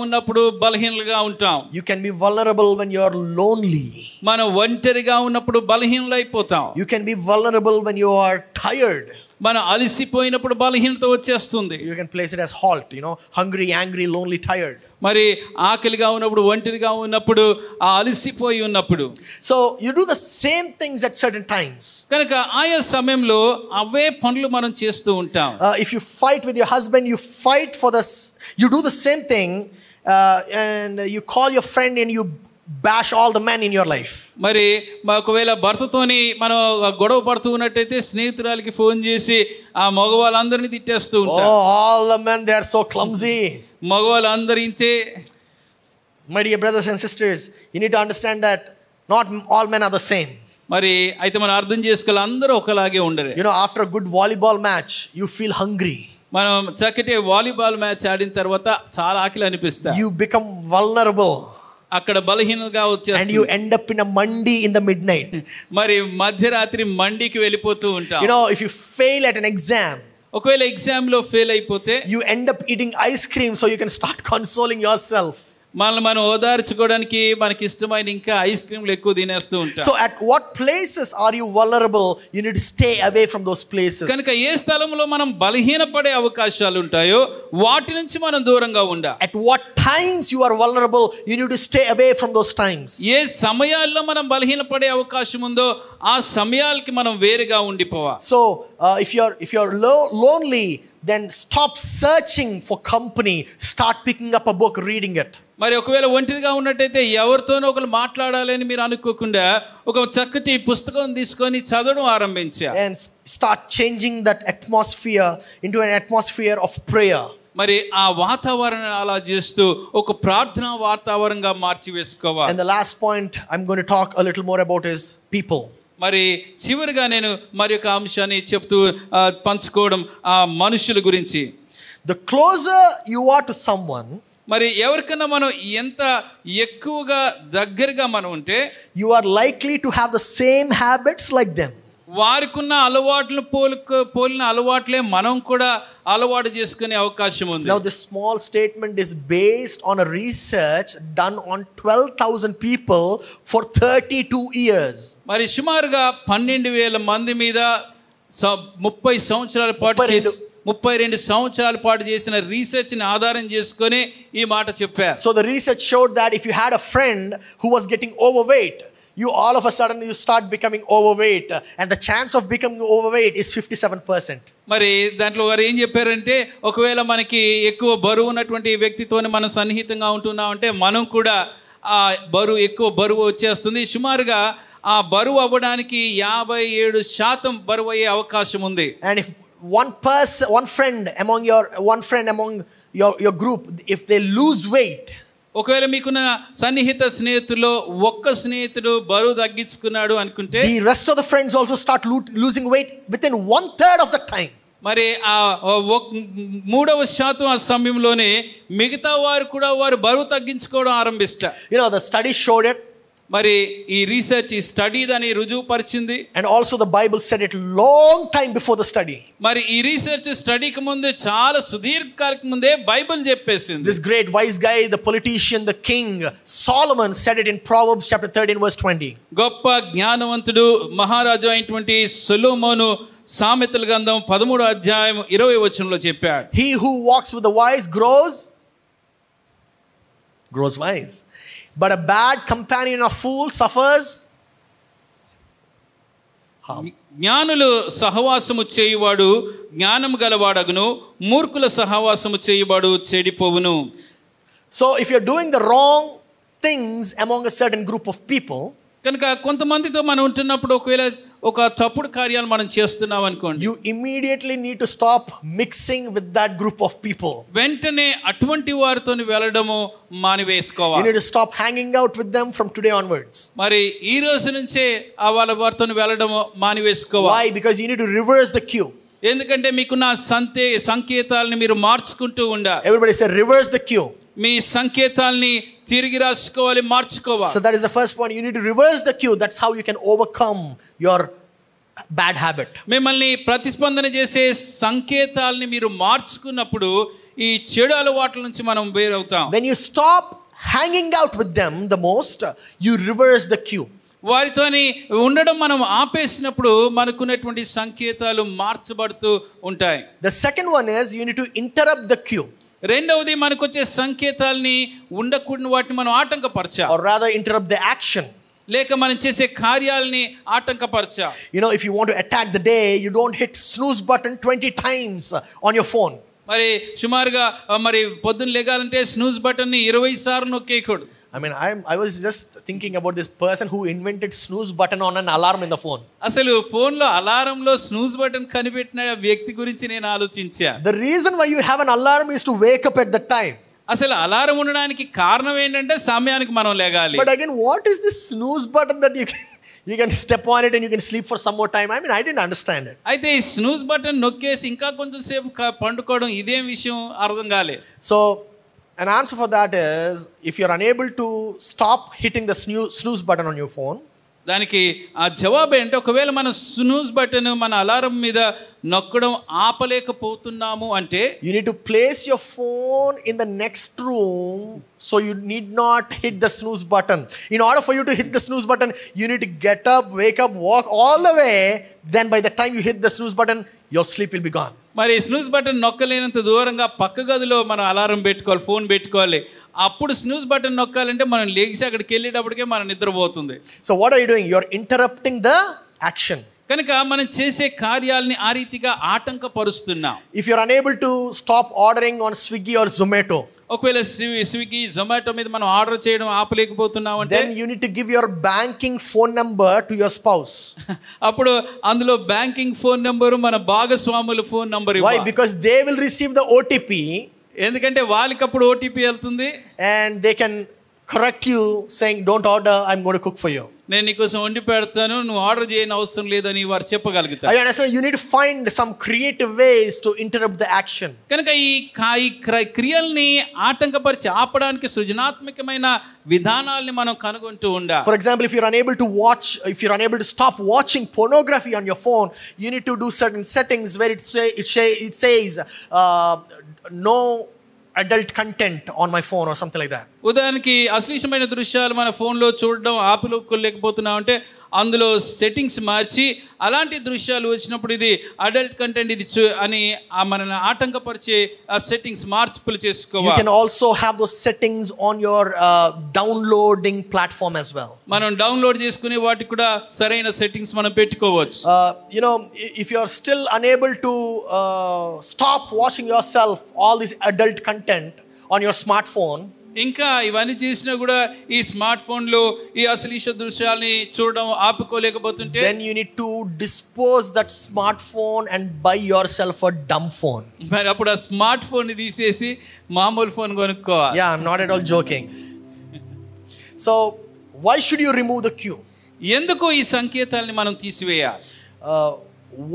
ఉన్నప్పుడు బలహీనంగా ఉంటాం. You can be vulnerable when you're lonely. మనం ఒంటరిగా ఉన్నప్పుడు బలహీనలు అయిపోతాం. You can be vulnerable when you are tired. మనం అలసిపోయినప్పుడు బలహీనత వచ్చేస్తుంది. You can place it as halt, you know, hungry, angry, lonely, tired. మరి ఆకలిగా ఉన్నప్పుడు ఒంటరిగా ఉన్నప్పుడు ఆ అలసిపోయి ఉన్నప్పుడు. So you do the same things at certain times. కనుక ఆయా సమయంలో అవే పనులు మనం చేస్తూ ఉంటాం. If you fight with your husband, you fight for this, you do the same thing, and you call your friend and you bash all the men in your life. మరి ఒకవేళ భర్తతోని మనం గొడవ పడుతూ ఉన్నట్టయితే స్నేహితురాలకి ఫోన్ చేసి ఆ మగవాళ్ళందరినీ తిట్టేస్తూ ఉంటాం. Oh, all the men, they are so clumsy. మగవాళ్ళందరూ ఇంతే. My dear brothers and sisters, you need to understand that not all men are the same. మరి అయితే మనం అర్థం చేసుకోవాలి, అందరూ ఒకలాగే ఉండరు. You know, after a good volleyball match, you feel hungry. మనం చక్కటి వాలీబాల్ మ్యాచ్ ఆడిన తర్వాత చాలా ఆకలి అనిపిస్తుంది. You become vulnerable. అక్కడ బలహీనంగా వచ్చేస్తుంది. And you end up in a mandi in the midnight. మరి మధ్యరాత్రి మండికి వెళ్ళిపోతూ ఉంటాం. You know, if you fail at an exam, ఒకవేళ ఎగ్జామ్ లో ఫెయిల్ అయిపోతే you end up eating ice cream so you can start consoling yourself. మనం ఓదార్చుకోవడానికి మనకి ఇష్టమైన ఇంకా ఐస్ క్రీమ్లు ఎక్కువ తినేస్తూ ఉంటాం. So at what places are you vulnerable? You need to stay away from those places. కనుక ఏ స్థలంలో మనం బలహీనపడే అవకాశాలు ఉంటాయో వాటి నుంచి మనం దూరంగా ఉండాలి. At what times you are vulnerable, you need to stay away from those times. ఏ సమయాల్లో మనం బలహీనపడే అవకాశం ఉందో ఆ సమయాలకి మనం వేరుగా ఉండిపోవాలి. So if you're lonely, then stop searching for company, start picking up a book, reading it. మరి ఒకవేళ ఒంటరిగా ఉన్నట్టయితే ఎవరితోనో ఒకరు మాట్లాడాలని మీరు అనుకోకుండా ఒక చక్కటి పుస్తకం తీసుకొని చదవడం ఆరంభించాలి. And start changing that atmosphere into an atmosphere of prayer. మరి ఆ వాతావరణాన్ని అలా చేస్తూ ఒక ప్రార్థనా వాతావరణంగా మార్చి వేసుకోవాలి. And the last point I'm going to talk a little more about is people. మరి చివరిగా నేను మరి ఒక అంశాన్ని చెప్తూ పంచుకోవడం ఆ మనుషుల గురించి. The closer you are to someone, మరి ఎవరికన్నా మనం ఎంత ఎక్కువగా దగ్గరగా మనం ఉంటే you are likely to have the same habits like them. వారికున్న అలవాట్లు పోలిన అలవాట్లే మనం కూడా అలవాటు చేసుకునే అవకాశం ఉంది. Now this small statement is based on a research done on 12,000 people for 32 years. మరి సుమారుగా 12,000 మంది మీద 32 సంవత్సరాల పాటు చేసిన రీసెర్చ్ ని ఆధారం చేసుకొని ఈ మాట చెప్పారు. So the research showed that if you had a friend who was getting overweight, you all of a sudden you start becoming overweight, and the chance of becoming overweight is 57%. మరి దాంట్లో వారు ఏం చెప్పారంటే ఒకవేళ మనకి ఎక్కువ బరువు ఉన్నటువంటి వ్యక్తితోనే మనం సన్నిహితంగా ఉంటున్నామంటే మనం కూడా ఆ ఎక్కువ బరువు వచ్చేస్తుంది. సుమారుగా ఆ బరువు అవ్వడానికి 57% బరువు అయ్యే అవకాశం ఉంది. And if one friend among your group, if they lose weight, ఒకవేళ మీకున్న సన్నిహిత స్నేహితుల్లో ఒక్క స్నేహితుడు బరువు తగ్గించుకున్నాడు అనుకుంటే the rest of the friends also start losing weight within 1/3 of the time. మరి ఆ 3% ఆ సమయంలోనే మిగతా వారు కూడా వారు బరువు తగ్గించుకోవడం ఆరంభిస్తారు. The study showed it. మరి ఈ రీసెర్చ్ ఈ స్టడీ దాన్ని రుజువుపరిచింది. And also the Bible said it long time before the study. మరి ఈ రీసెర్చ్ స్టడీకి ముందే చాలా సుదీర్ఘకాలం ముందే బైబిల్ చెప్పేసింది. This great wise guy, the politician, the king, Solomon said it in Proverbs chapter 13 verse 20. గొప్ప జ్ఞానవంతుడు మహారాజు అయినటువంటి సొలొమోను సామెతల గ్రంథం 13వ అధ్యాయం 20వ వచనంలో చెప్పాడు. He who walks with the wise grows wise, but a bad companion of fools suffers harm. జ్ఞానులు సహవాసము చేయువాడు జ్ఞానము గలవాడగును, మూర్ఖుల సహవాసము చేయువాడు చెడిపోవును. So if you're doing the wrong things among a certain group of people, కనుక కొంతమందితో మనం ఉంటున్నప్పుడు ఒకవేళ ఒక తప్పుడు కార్యాలు మనం చేస్తున్నాం అనుకోండి, you immediately need to stop mixing with that group of people. వెంటనే అటువంటి వారితో వెళ్ళడము మానివేసుకోవాలి. You need to stop hanging out with them from today onwards. మరి ఈ రోజు నుంచే వారితో వెళ్ళడము మానివేసుకోవాలి. Why? Because you need to reverse the cue. ఎందుకంటే మీకున్న సంకేతాలని మీరు మార్చుకుంటూ ఉండాలి. Everybody say reverse the cue. మీ సంకేతాల్ని తిరిగి రాసుకోవాలి, మార్చుకోవాలి. So that is the first point. You need to reverse the cue. That's how you can overcome your bad habit. మిమ్మల్ని ప్రతిస్పందన చేసే సంకేతాల్ని మీరు మార్చుకున్నప్పుడు ఈ చెడు అలవాట్ల నుంచి మనం వేరవుతాం. When you stop hanging out with them the most, you reverse the cue. వారితోని ఉండడం మనం ఆపేసినప్పుడు మనకున్నటువంటి సంకేతాలు మార్చబడుతూ ఉంటాయి. The second one is you need to interrupt the cue. రెండవది మనకు వచ్చే సంకేతాల్ని ఉండకూడని వాటిని మనం ఆటంకపరచాలి. Or rather interrupt the action. లేక మనం చేసే కార్యాలని ఆటంకపరచాలి. If you want to attack the day, you don't hit snooze button 20 times on your phone. మరి సుమారుగా మరి పొద్దున్న లేగాలంటే స్నూజ్ బటన్ ని 20 సార్లు నొక్కేయకూడదు. I was just thinking about this person who invented snooze button on an alarm in the phone. అసలు phone లో alarm లో snooze button కనిపెట్టిన వ్యక్తి గురించి నేను ఆలోచించా. The reason why you have an alarm is to wake up at that time. అసలు alarm ఉండడానికి కారణం ఏంటంటే సమయానికి మనం లేగాలి. But again, what is this snooze button that you can step on it and you can sleep for some more time? I didn't understand it. అయితే ఈ snooze button నొక్కేసి ఇంకా కొంచెం సేపు పండుకోవడం ఇదేం విషయం అర్థం కాలేదు. So an answer for that is, if you're unable to stop hitting the snooze button on your phone, దానికి ఆ జవాబు ఏంటంటే ఒకవేళ మన స్నూజ్ బటన్ మన అలారం మీద నొక్కడం ఆపలేకపోతున్నాము అంటే you need to place your phone in the next room, so you need not hit the snooze button. In order for you to hit the snooze button, you need to get up, wake up, walk all the way. Then by the time you hit the snooze button, your sleep will be gone. మరి snooze button నొక్కలేనంత దూరంగా పక్క గదిలో మనం alarm పెట్టుకోవాలి, phone పెట్టుకోవాలి. అప్పుడు snooze button నొక్కాలంటే మనం లేచి అక్కడికి వెళ్ళేటప్పటికే మనం నిద్రపోతుంది. So what are you doing? You're interrupting the action. కనుక మనం చేసే కార్యాలని ఆ రీతిగా ఆటంకపరుస్తున్నాం. If you're unable to stop ordering on Swiggy or Zomato, ఒకవేళ స్విగ్గీ జొమాటో మీద మనం ఆర్డర్ చేయడం ఆపలేకపోతున్నాం అంటే then you need to give your banking phone number to your spouse. అప్పుడు అందులో బ్యాంకింగ్ ఫోన్ నంబరు మన భాగస్వాముల ఫోన్ నంబర్ ఇవ్వాలి. Why? Because they will receive the OTP ఎందుకంటే వాళ్ళకప్పుడు ఓటీపీ వెళ్తుంది. And they can correct you saying, don't order, I'm going to cook for you. నేను నీకోసం వండి పెడతాను, నువ్వు ఆర్డర్ చేయని అవసరం లేదని వారు చెప్పగలుగుతారు. I understand you need to find some creative ways to interrupt the action. కనుక ఈ క్రియల్ని ఆటంకపరిచి ఆపడానికి సృజనాత్మకమైన విధానాల్ని మనం కనుగొంటూ ఉండాలి. For example, if you're unable to stop watching pornography on your phone, you need to do certain settings where it says no adult content on my phone or something like that. ఉదాహరణకి అశ్లీలమైన దృశ్యాలు మన ఫోన్లో చూడడం ఆపుకోలేకపోతున్నాం అంటే అందులో settings మార్చి అలాంటి దృశ్యాలు వచ్చినప్పుడు ఇది అడల్ట్ కంటెంట్ ఇది అని మనల్ని ఆటంకపరిచే ఆ సెట్టింగ్స్ మార్పులు చేసుకోవాలి. You can also have those settings on your downloading platform as well. మనం డౌన్లోడ్ చేసుకునే వాటికి కూడా సరైన సెట్టింగ్స్ మనం పెట్టుకోవచ్చు. If you are still unable to stop watching yourself all this adult content on your smartphone, ఇంకా ఇవన్నీ చేసినా కూడా ఈ స్మార్ట్ ఫోన్ లో ఈ అశ్లీల దృశ్యాల్ని చూడడం ఆపుకోలేకపోతుంటే, then you need to dispose that smartphone and buy yourself a dumb phone. మరి అప్పుడు ఆ స్మార్ట్ ఫోన్ ని తీసేసి మామూలు ఫోన్ కొనుక్కోవాలి. Yeah, I'm not at all joking. So why should you remove the cue? ఎందుకు ఈ సంకేతాలని మనం తీసివేయాలి?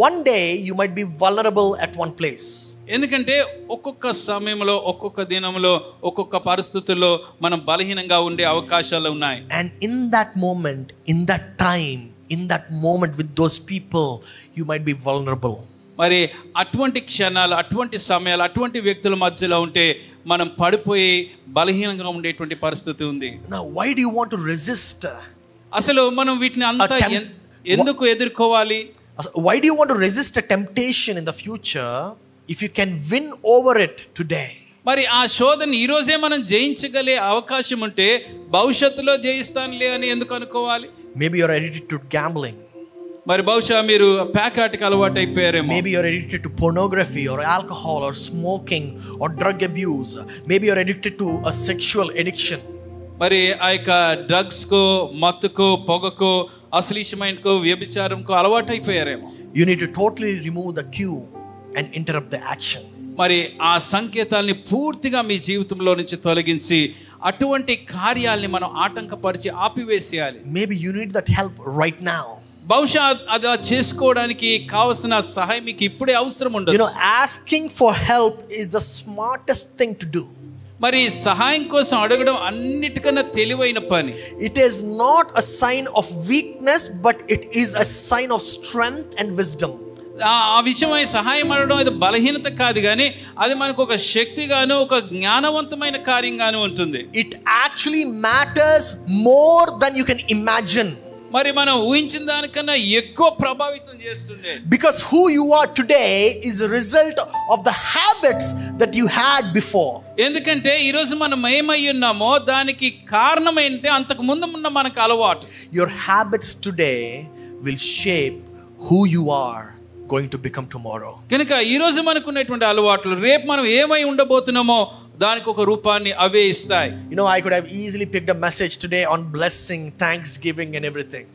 One day you might be vulnerable at one place. ఎందుకంటే ఒక్కొక్క సమయంలో ఒక్కొక్క దినంలో ఒక్కొక్క పరిస్థితుల్లో మనం బలహీనంగా ఉండే అవకాశాలు ఉన్నాయి. And in that moment, in that time, in that moment with those people, you might be vulnerable. మరి అటువంటి క్షణాలు, అటువంటి సమయాలు, అటువంటి వ్యక్తుల మధ్యలో ఉంటే మనం పడిపోయి బలహీనంగా ఉండేటువంటి పరిస్థితి ఉంది. Now why do you want to resist? అసలు మనం వీటిని అంతా ఎందుకు ఎదుర్కోవాలి? Why do you want to resist a temptation in the future if you can win over it today? మరి ఆ శోధన ఈ రోజే మనం జయించగలే అవకాశం ఉంటే భవిష్యత్తులో జయిస్తానులే అని ఎందుకు అనుకోవాలి? Maybe you're addicted to gambling. మరి బహుశా మీరు ప్యాకాటికి అలవాటు అయిపోయారేమో. Maybe you're addicted to pornography or alcohol or smoking or drug abuse. Maybe you're addicted to a sexual addiction. మరి ఆ యొక్క డ్రగ్స్ కో, మత్తుకో, పొగకో, అశ్లీలమైనకో, వ్యభిచారంకో అలవాటు అయిపోయారేమో. You need to totally remove the cue and interrupt the action. మరి ఆ సంకేతాల్ని పూర్తిగా మీ జీవితంలో నుంచి తొలగించి అటువంటి కార్యాలని మనం ఆటంకపరిచి ఆపివేసేయాలి. Maybe you need that help right now. బహుశా అది చేసుకోవడానికి కావాల్సిన సహాయం మీకు ఇప్పుడే అవసరం ఉండదు. Asking for help is the smartest thing to do. మరి సహాయం కోసం అడగడం అన్నిటికన్నా తెలివైన పని. It is not a sign of weakness, but it is a sign of strength and wisdom. ఆ విషయమై సహాయం అడగడం అది బలహీనత కాదు, కానీ అది మనకు ఒక శక్తిగాను ఒక జ్ఞానవంతమైన కార్యంగాను ఉంటుంది. It actually matters more than you can imagine. మరి మనం ఊహించిన దానికన్నా ఎక్కువ ప్రభావితం చేస్తుంది. Because who you are today is a result of the habits that you had before. ఎందుకంటే ఈ రోజు మనం ఏమై ఉన్నామో దానికి కారణం ఏంటంటే అంతకు ముందు ఉన్న మనకు అలవాటు. Your habits today will shape who you are going to become tomorrow. కనుక ఈ రోజు మనకున్నటువంటి అలవాట్లు రేపు మనం ఏమై ఉండబోతున్నామో దానికి ఒక రూపాన్ని అవే ఇస్తాయి. I could have easily picked a message today on blessing, thanksgiving and everything.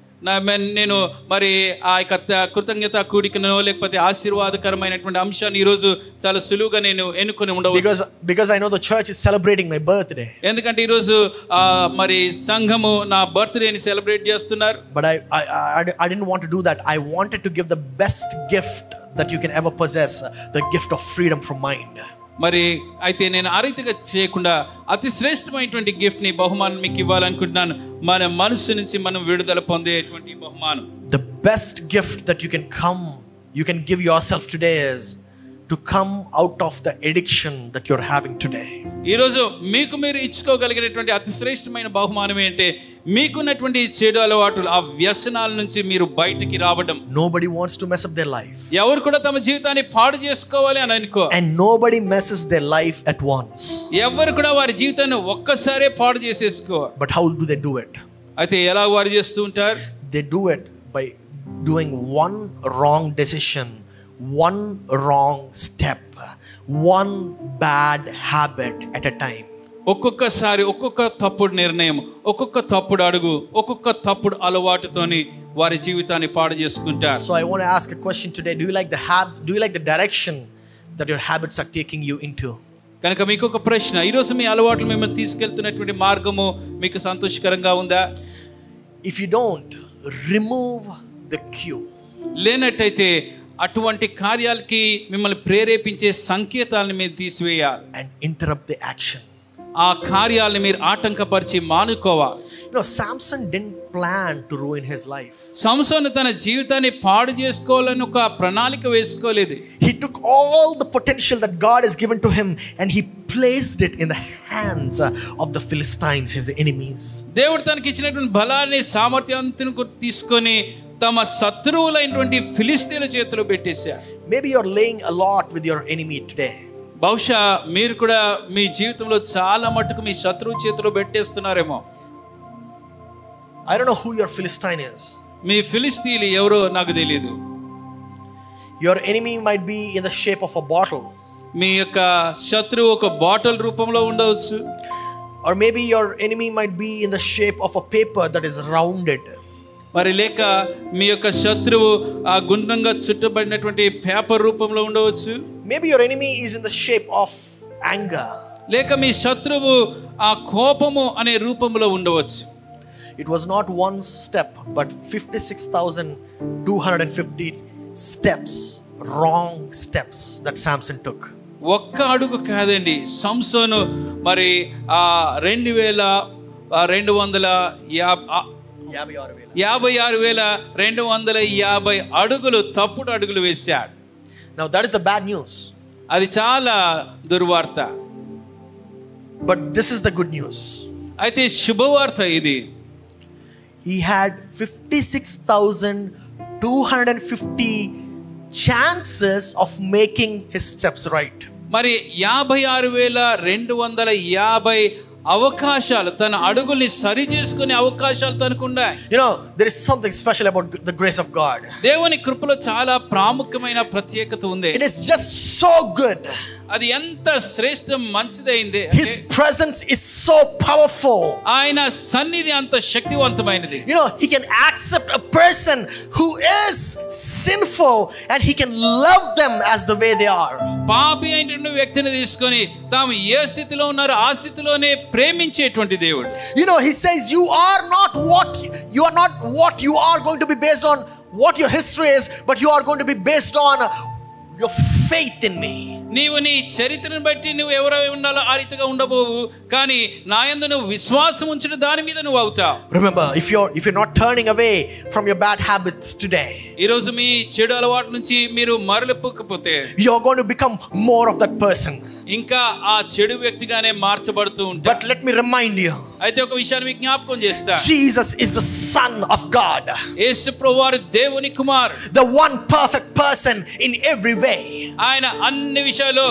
నేను మరి ఆ యొక్క కృతజ్ఞత కూడికను లేకపోతే ఆశీర్వాదకరమైనటువంటి అంశాన్ని ఈ రోజు చాలా సులువుగా నేను ఎన్నుకొని ఉండవచ్చు. Because I know the church is celebrating my birthday. ఎందుకంటే ఈ రోజు మరి సంఘము నా బర్త్డేని సెలబ్రేట్ చేస్తున్నారు. But I didn't want to do that. I wanted to give the best gift that you can ever possess, the gift of freedom from mind. మరి అయితే నేను ఆ రీతిగా చేయకుండా అతి శ్రేష్టమైనటువంటి గిఫ్ట్ ని బహుమానం మీకు ఇవ్వాలనుకుంటున్నాను. మన మనసు నుంచి మనం విడుదల పొందేటువంటి బహుమానం. The best gift that you can give yourself today is to come out of the addiction that you're having today. ఈ రోజు మీకు మీరు ఇచ్చుకోగలిగినటువంటి అతి శ్రేష్టమైన బహుమానం ఏంటంటే మీకున్నటువంటి చెడు అలవాటులు, ఆ వ్యసనాల నుంచి మీరు బయటికి రావడం. Nobody wants to mess up their life. ఎవరు కూడా తమ జీవితాన్ని పాడు చేసుకోవాలి అని అనుకో. And nobody messes their life at once. ఎవరు కూడా వారి జీవితాన్ని ఒక్కసారే పాడు చేసేసుకో. But how do they do it? అయితే ఎలా వారు చేస్తూ ఉంటారు? They do it by doing one wrong decision, one wrong step, one bad habit at a time. ఒక్కొక్కసారి ఒక్కొక్క తప్పుడు నిర్ణయం, ఒక్కొక్క తప్పుడు అడుగు, ఒక్కొక్క తప్పుడు అలవాటుతోని వారి జీవితాన్ని పాడు చేసుకుంటారు. So I want to ask a question today. Do you like the direction that your habits are taking you into? కనుక మీకు ఒక ప్రశ్న, ఈరోజు మీ అలవాట్లు మిమ్మల్ని తీసుకెళ్తున్నటువంటి మార్గము మీకు సంతోషకరంగా ఉందా? If you don't, remove the cue. లేనట్టయితే అటువంటి కార్యాలకి మిమ్మల్ని ప్రేరేపించే సంకేతాలను మీరు తీసివేయాలి. And interrupt the action. ఆ కార్యాలను మీరు ఆటంకపరిచి మానుకోవాలి. Samson didn't plan to ruin his life. సంసోను తన జీవితాన్ని పాడు చేసుకోవాలని ఒక ప్రణాళిక వేసుకోలేదు. He took all the potential that God has given to him and he placed it in the hands of the Philistines, his enemies. దేవుడు తనకి ఇచ్చినటువంటి బలాన్ని సామర్థ్యాన్ని తీసుకొని తమ శత్రువులైనటువంటి ఫిలిస్తీన్ల చేతిలో పెట్టేశారు. Maybe you're laying a lot with your enemy today. బహుశా మీరు కూడా మీ జీవితంలో చాలా మట్టుకు మీ శత్రువు చేతిలో పెట్టేస్తున్నారేమో. I don't know who your Philistine is. మీ ఫిలిస్తీన్లు ఎవరో నాకు తెలియదు. Your enemy might be in the shape of a bottle. మీ యొక్క శత్రువు ఒక బాటిల్ రూపంలో ఉండవచ్చు. Or maybe your enemy might be in the shape of a paper that is rounded. మరి లేక మీ యొక్క శత్రువు ఆ గుండ్రంగా చుట్టబడినటువంటి పేపర్ రూపంలో ఉండవచ్చు. Maybe your enemy is in the shape of anger. లేక మీ శత్రువు ఆ కోపము అనే రూపంలో ఉండవచ్చు. It was not one step but 56,250 steps, wrong steps that Samson took. ఒక్క అడుగు కాదండి, సంసోను మరి ఆ 56,250 అడుగులు తప్పుడు అడుగులు వేశాడు. Now that is the bad news. అది చాలా దుర్వార్త. But this is the good news. అయితే శుభవార్త ఇది. He had 56,250 chances of making his steps right. మరి 56,250 అవకాశాలు, తన అడుగుల్ని సరి చేసుకునే అవకాశాలు తనకున్నాయి. There is something special about the grace of God. దేవుని కృపలో చాలా ప్రాముఖ్యమైన ప్రత్యేకత ఉంది. It is just so good. అది ఎంత శ్రేష్టం మంచిదైంది. His presence is so powerful. ఆయన సన్నిధి అంత శక్తివంతమైనది. He can accept a person who is sinful and he can love them as the way they are. పాపి అయినటువంటి వ్యక్తిని తీసుకొని తాము ఏ స్థితిలో ఉన్నారో ఆ స్థితిలోనే ప్రేమించేటువంటి దేవుడు. He says you are not what you are going to be based on what your history is, but you are going to be based on your faith in me. నీవు నీ చరిత్రను బట్టి నువ్వు ఎవరై ఉండాలో ఆ రీతిగా ఉండబోవు, కానీ నా యందు నువ్వు విశ్వాసం ఉంచిన దాని మీద నువ్వు అవుతావు. Remember, if you're not turning away from your bad habits today, ఈ రోజు మీ చెడు అలవాట్ల నుంచి మీరు మరలిపోకపోతే you're going to become more of that person. ఇంకా ఆ చెడు వ్యక్తిగానే మార్చబడుతూ ఉంటారు. But let me remind you, అయితే ఒక విషయాన్ని మీకు జ్ఞాపకం చేస్తా. Jesus is the Son of God. యేసు ప్రభువారు దేవుని కుమారుడు. The one perfect person in every way. ఆయన అన్ని విషయాల్లో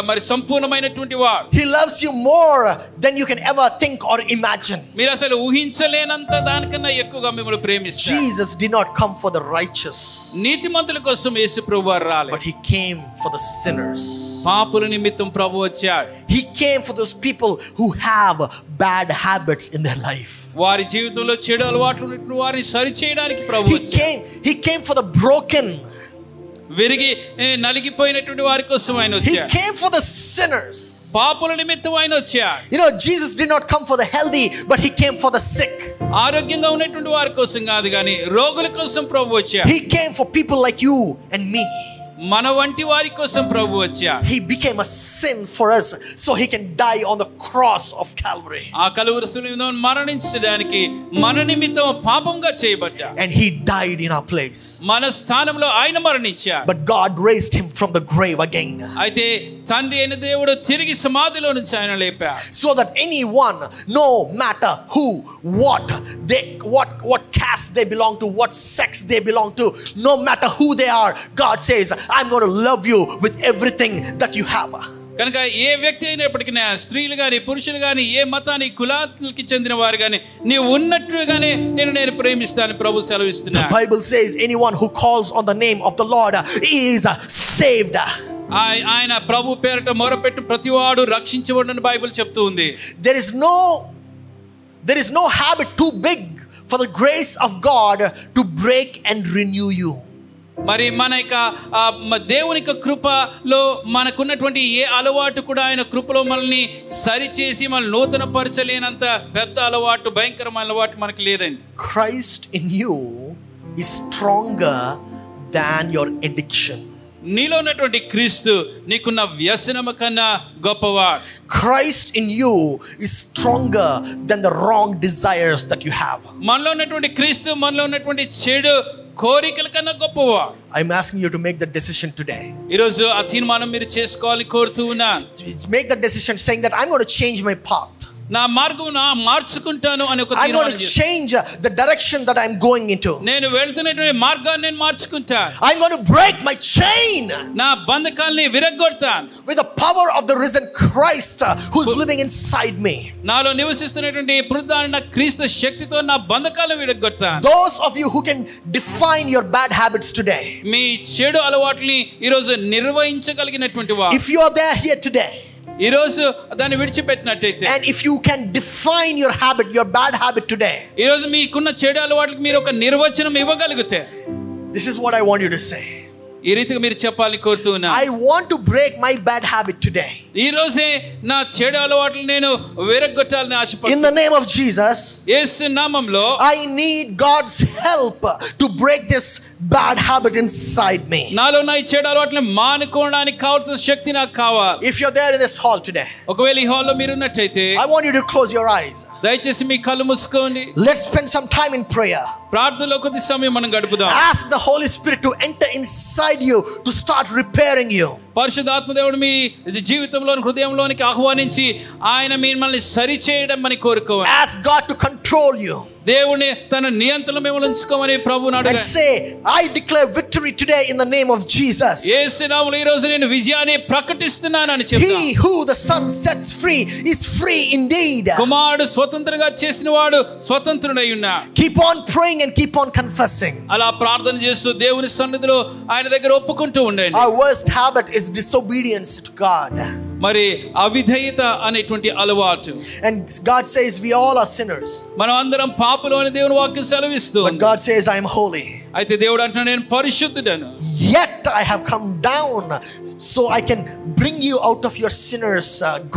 మరి సంపూర్ణమైనటువంటి వాడు. He loves you more than you can ever think or imagine. మీరు అసలు ఊహించలేనంత దానికన్నా ఎక్కువగా మిమ్మల్ని ప్రేమిస్తాడు. Jesus did not come for the righteous, నీతిమంతుల కోసం యేసు ప్రభువారు రాలేదు, but he came for the sinners. పాపుల నిమిత్తం ప్రభు వచ్చాడు. He came for those people who have bad habits in their life. వారి జీవితంలో చెడు అలవాట్లు ఉన్నటువంటి వారిని సరి చేయడానికి ప్రభు వచ్చాడు. He came for the broken. విరిగి నలిగిపోయినటువంటి వారి కోసం ఆయన వచ్చాడు. He came for the sinners. పాపుల నిమిత్తం ఆయన వచ్చాడు. Jesus did not come for the healthy, but he came for the sick. ఆరోగ్యంగా ఉన్నటువంటి వారి కోసం కాదు కానీ రోగుల కోసం ప్రభు వచ్చాడు. He came for people like you and me. మన వంటి వారి కోసం ప్రభు వచ్చాడు. He became a sin for us so he can die on the cross of Calvary. ఆ కలువరి శిలువ మరణించడానికి మన నిమిత్తం పాపంగా చేయబడ్డాడు. And he died in our place. మన స్థానంలో ఆయన మరణించాడు. But God raised him from the grave again. అయితే తండ్రి అయిన దేవుడు తిరిగి సమాధిలో నుంచి ఆయన లేపాడు. So that anyone, no matter who, what caste they belong to, what sex they belong to, no matter who they are, God says, I'm going to love you with everything that you have. కనుక ఏ వ్యక్తి అయినప్పటికీ స్త్రీలు గాని పురుషులు గాని ఏ మతానికి కులానికి చెందిన వారు గాని నీవు ఉన్నట్టుగానే నేను ప్రేమిస్తాను ప్రభు సెలవిస్తున్నాడు. The Bible says anyone who calls on the name of the Lord is saved. ఆయన ప్రభు పేరట మొరపెట్టు ప్రతివాడు రక్షించబడునని బైబిల్ చెప్తూ ఉంది. There is no habit too big for the grace of God to break and renew you. మరి మన యొక్క దేవుని యొక్క కృపలో మనకున్నటువంటి ఏ అలవాటు కూడా ఆయన కృపలో మనల్ని సరిచేసి మనల్ని నూతన పరచలేనంత పెద్ద అలవాటు, భయంకరమైన అలవాటు మనకి లేదండి. Christ in you is stronger than your addiction. నీలో ఉన్నటువంటి క్రీస్తు నీకున్న వ్యసనము కన్నా గొప్పవాడు. Christ in you is stronger than the wrong desires that you have. మనలో ఉన్నటువంటి క్రీస్తు మనలో ఉన్నటువంటి చెడు కోరికల కన్నా గొప్పవాడు. I'm asking you to make the decision today. ఈ రోజు ఆ తీర్మానం మీరు చేసుకోవాలని కోరుతూ ఉన్నాను. Make the decision saying that I'm going to change my path. నా మార్గం మార్చుకుంటాను అని ఒక I'm going to change the direction that I'm going into. నేను వెళ్తున్నటువంటి మార్గాన్ని నేను మార్చుకుంటాను. I'm going to break my chain నా బంధకాల్ని విరగ్గొడతాను with the power of the risen Christ who's living inside me. నాలో నివసిస్తున్నటువంటి పునరుద్ధరణ క్రీస్తు శక్తితో నా బంధకాలను విరగ్గొడతాను. Those of you who can define your bad habits today, మీ చెడు అలవాట్లని ఈ రోజు నిర్వహించగలిగినటువంటి వారు, if you are there here today, ఈ రోజు దాన్ని విడిచిపెట్టినట్టయితే, and if you can define your habit, your bad habit today, ఈ రోజు మీకున్న చెడు అలవాట్లకు మీరు ఒక నిర్వచనం ఇవ్వగలిగితే, this is what I want you to say. ఈ రీతిగా మీరు చెప్పాలని కోరుతున్నా. I want to break my bad habit today. ఈ రోజే నా చెడు అలవాట్లు నేను విరగ్గొట్టాలని ఆశపడుతున్నాను. In the name of Jesus, యేసు నామములో I need God's help to break this bad habit inside me. నాలో నా ఈ చెడు అలవాట్లను మానుకోవడానికి కావాల్సిన శక్తి నాకు కావాలి. If you're there in this hall today, ఒకవేళ ఈ హాల్లో మీరు ఉన్నట్టయితే I want you to close your eyes. దయచేసి మీ కళ్ళు మూసుకోండి. Let's spend some time in prayer. ప్రార్థనలో కొద్ది సమయం మనం గడుపుదాం. Ask the Holy Spirit to enter inside you to start repairing you. పరిశుద్ధాత్మ దేవుడు మీ జీవితంలోని హృదయంలోనికి ఆహ్వానించి ఆయన మిమ్మల్ని సరిచేయడం అని కోరుకోవాలి. Ask God to control you. దేవుని తన నియంత్రణలో మిమ్మల్ని ఉంచుకోమని ప్రభువుని And అడగండి. say, I declare victory today in the name of Jesus. యేసు నామములో ఈ రోజు నేను విజయాన్ని ప్రకటిస్తున్నానని చెప్తాను. He who the Son sets free is free indeed. కుమారుడు స్వతంత్రంగా చేసిన వాడు స్వతంత్రుడై ఉన్నాడు. Keep on praying and keep on confessing. అలా ప్రార్థన చేస్తూ దేవుని సన్నిధిలో ఆయన దగ్గర ఒప్పుకుంటూ ఉండండి. Our worst habit is disobedience to God. మరి అవిధేయత అనేటువంటి అలవాటు. And God says we all are sinners. మనం అందరం పాపులు అని దేవుని వాక్యం సెలవిస్తుంది. But God says I am holy. అయితే దేవుడు అంటున్నాడు నేను పరిశుద్ధుడను. Yet I have come down so I can bring you out of your sinners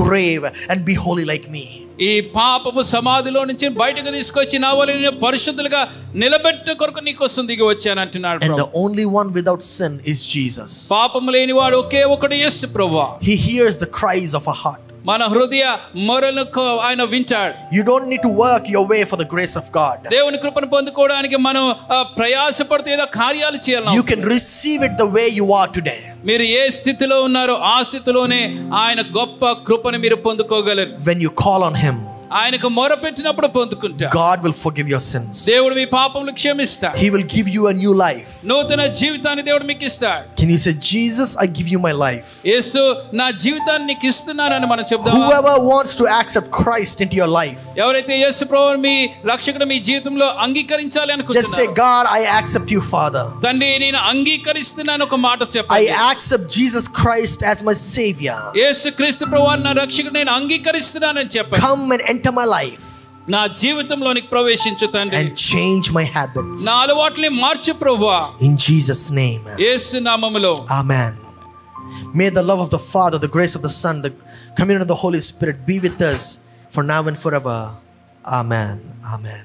grave and be holy like me. ఈ పాపపు సమాధిలో నుంచి బయటకు తీసుకొచ్చి నా వలె నేను పరిశుద్ధులుగా నిలబెట్టు కొరకు నీకోసం దిగి వచ్చాను అంటున్నాడు. And the only one without sin is Jesus. పాపము లేనివాడు ఒకే ఒకడు యేసు ప్రభువా. He hears the cries of our heart. మన హృదయ మొరలకు ఆయన వింటాడు. You don't need to work your way for the grace of God. దేవుని కృపను పొందుకోవడానికి మనం ప్రయాసపడుతూ ఏదో కార్యాలు చేయాలి. You can receive it the way you are today. మీరు ఏ స్థితిలో ఉన్నారో ఆ స్థితిలోనే ఆయన గొప్ప కృపను మీరు పొందుకోగలరు. When you call on Him, ఆయనకు మొరపెట్టినప్పుడు పొందుకుంటారు. God will forgive your sins. దేవుడు మీ పాపములు క్షమిస్తాడు. He will give you a new life. నూతన జీవితాన్ని దేవుడు మీకు ఇస్తాడు. Can you say, Jesus, I give you my life? యేసు నా జీవితాన్ని నీకు ఇస్తున్నానని మనం చెప్దాం. Whoever wants to accept Christ into your life, ఎవరైతే యేసు ప్రభువుని మీ రక్షకుడు మీ జీవితంలో అంగీకరించాలి just అనుకుంటున్నారో, say, God, I accept you, Father. తండ్రి నేను అంగీకరిస్తున్నాను ఒక మాట చెప్పండి. I accept Jesus Christ as my Savior. యేసు క్రీస్తు ప్రభువు నా రక్షకుడు నేను అంగీకరిస్తున్నానని చెప్పండి. Come and enter my life నా జీవితంలోనికి ప్రవేశించు తండ్రి. and change my habits. నా అలవాట్లని మార్చు ప్రభువా. In Jesus' name. యేసు నామములో. Amen. May the love of the Father, the grace of the Son, the communion of the Holy Spirit be with us for now and forever. Amen. Amen.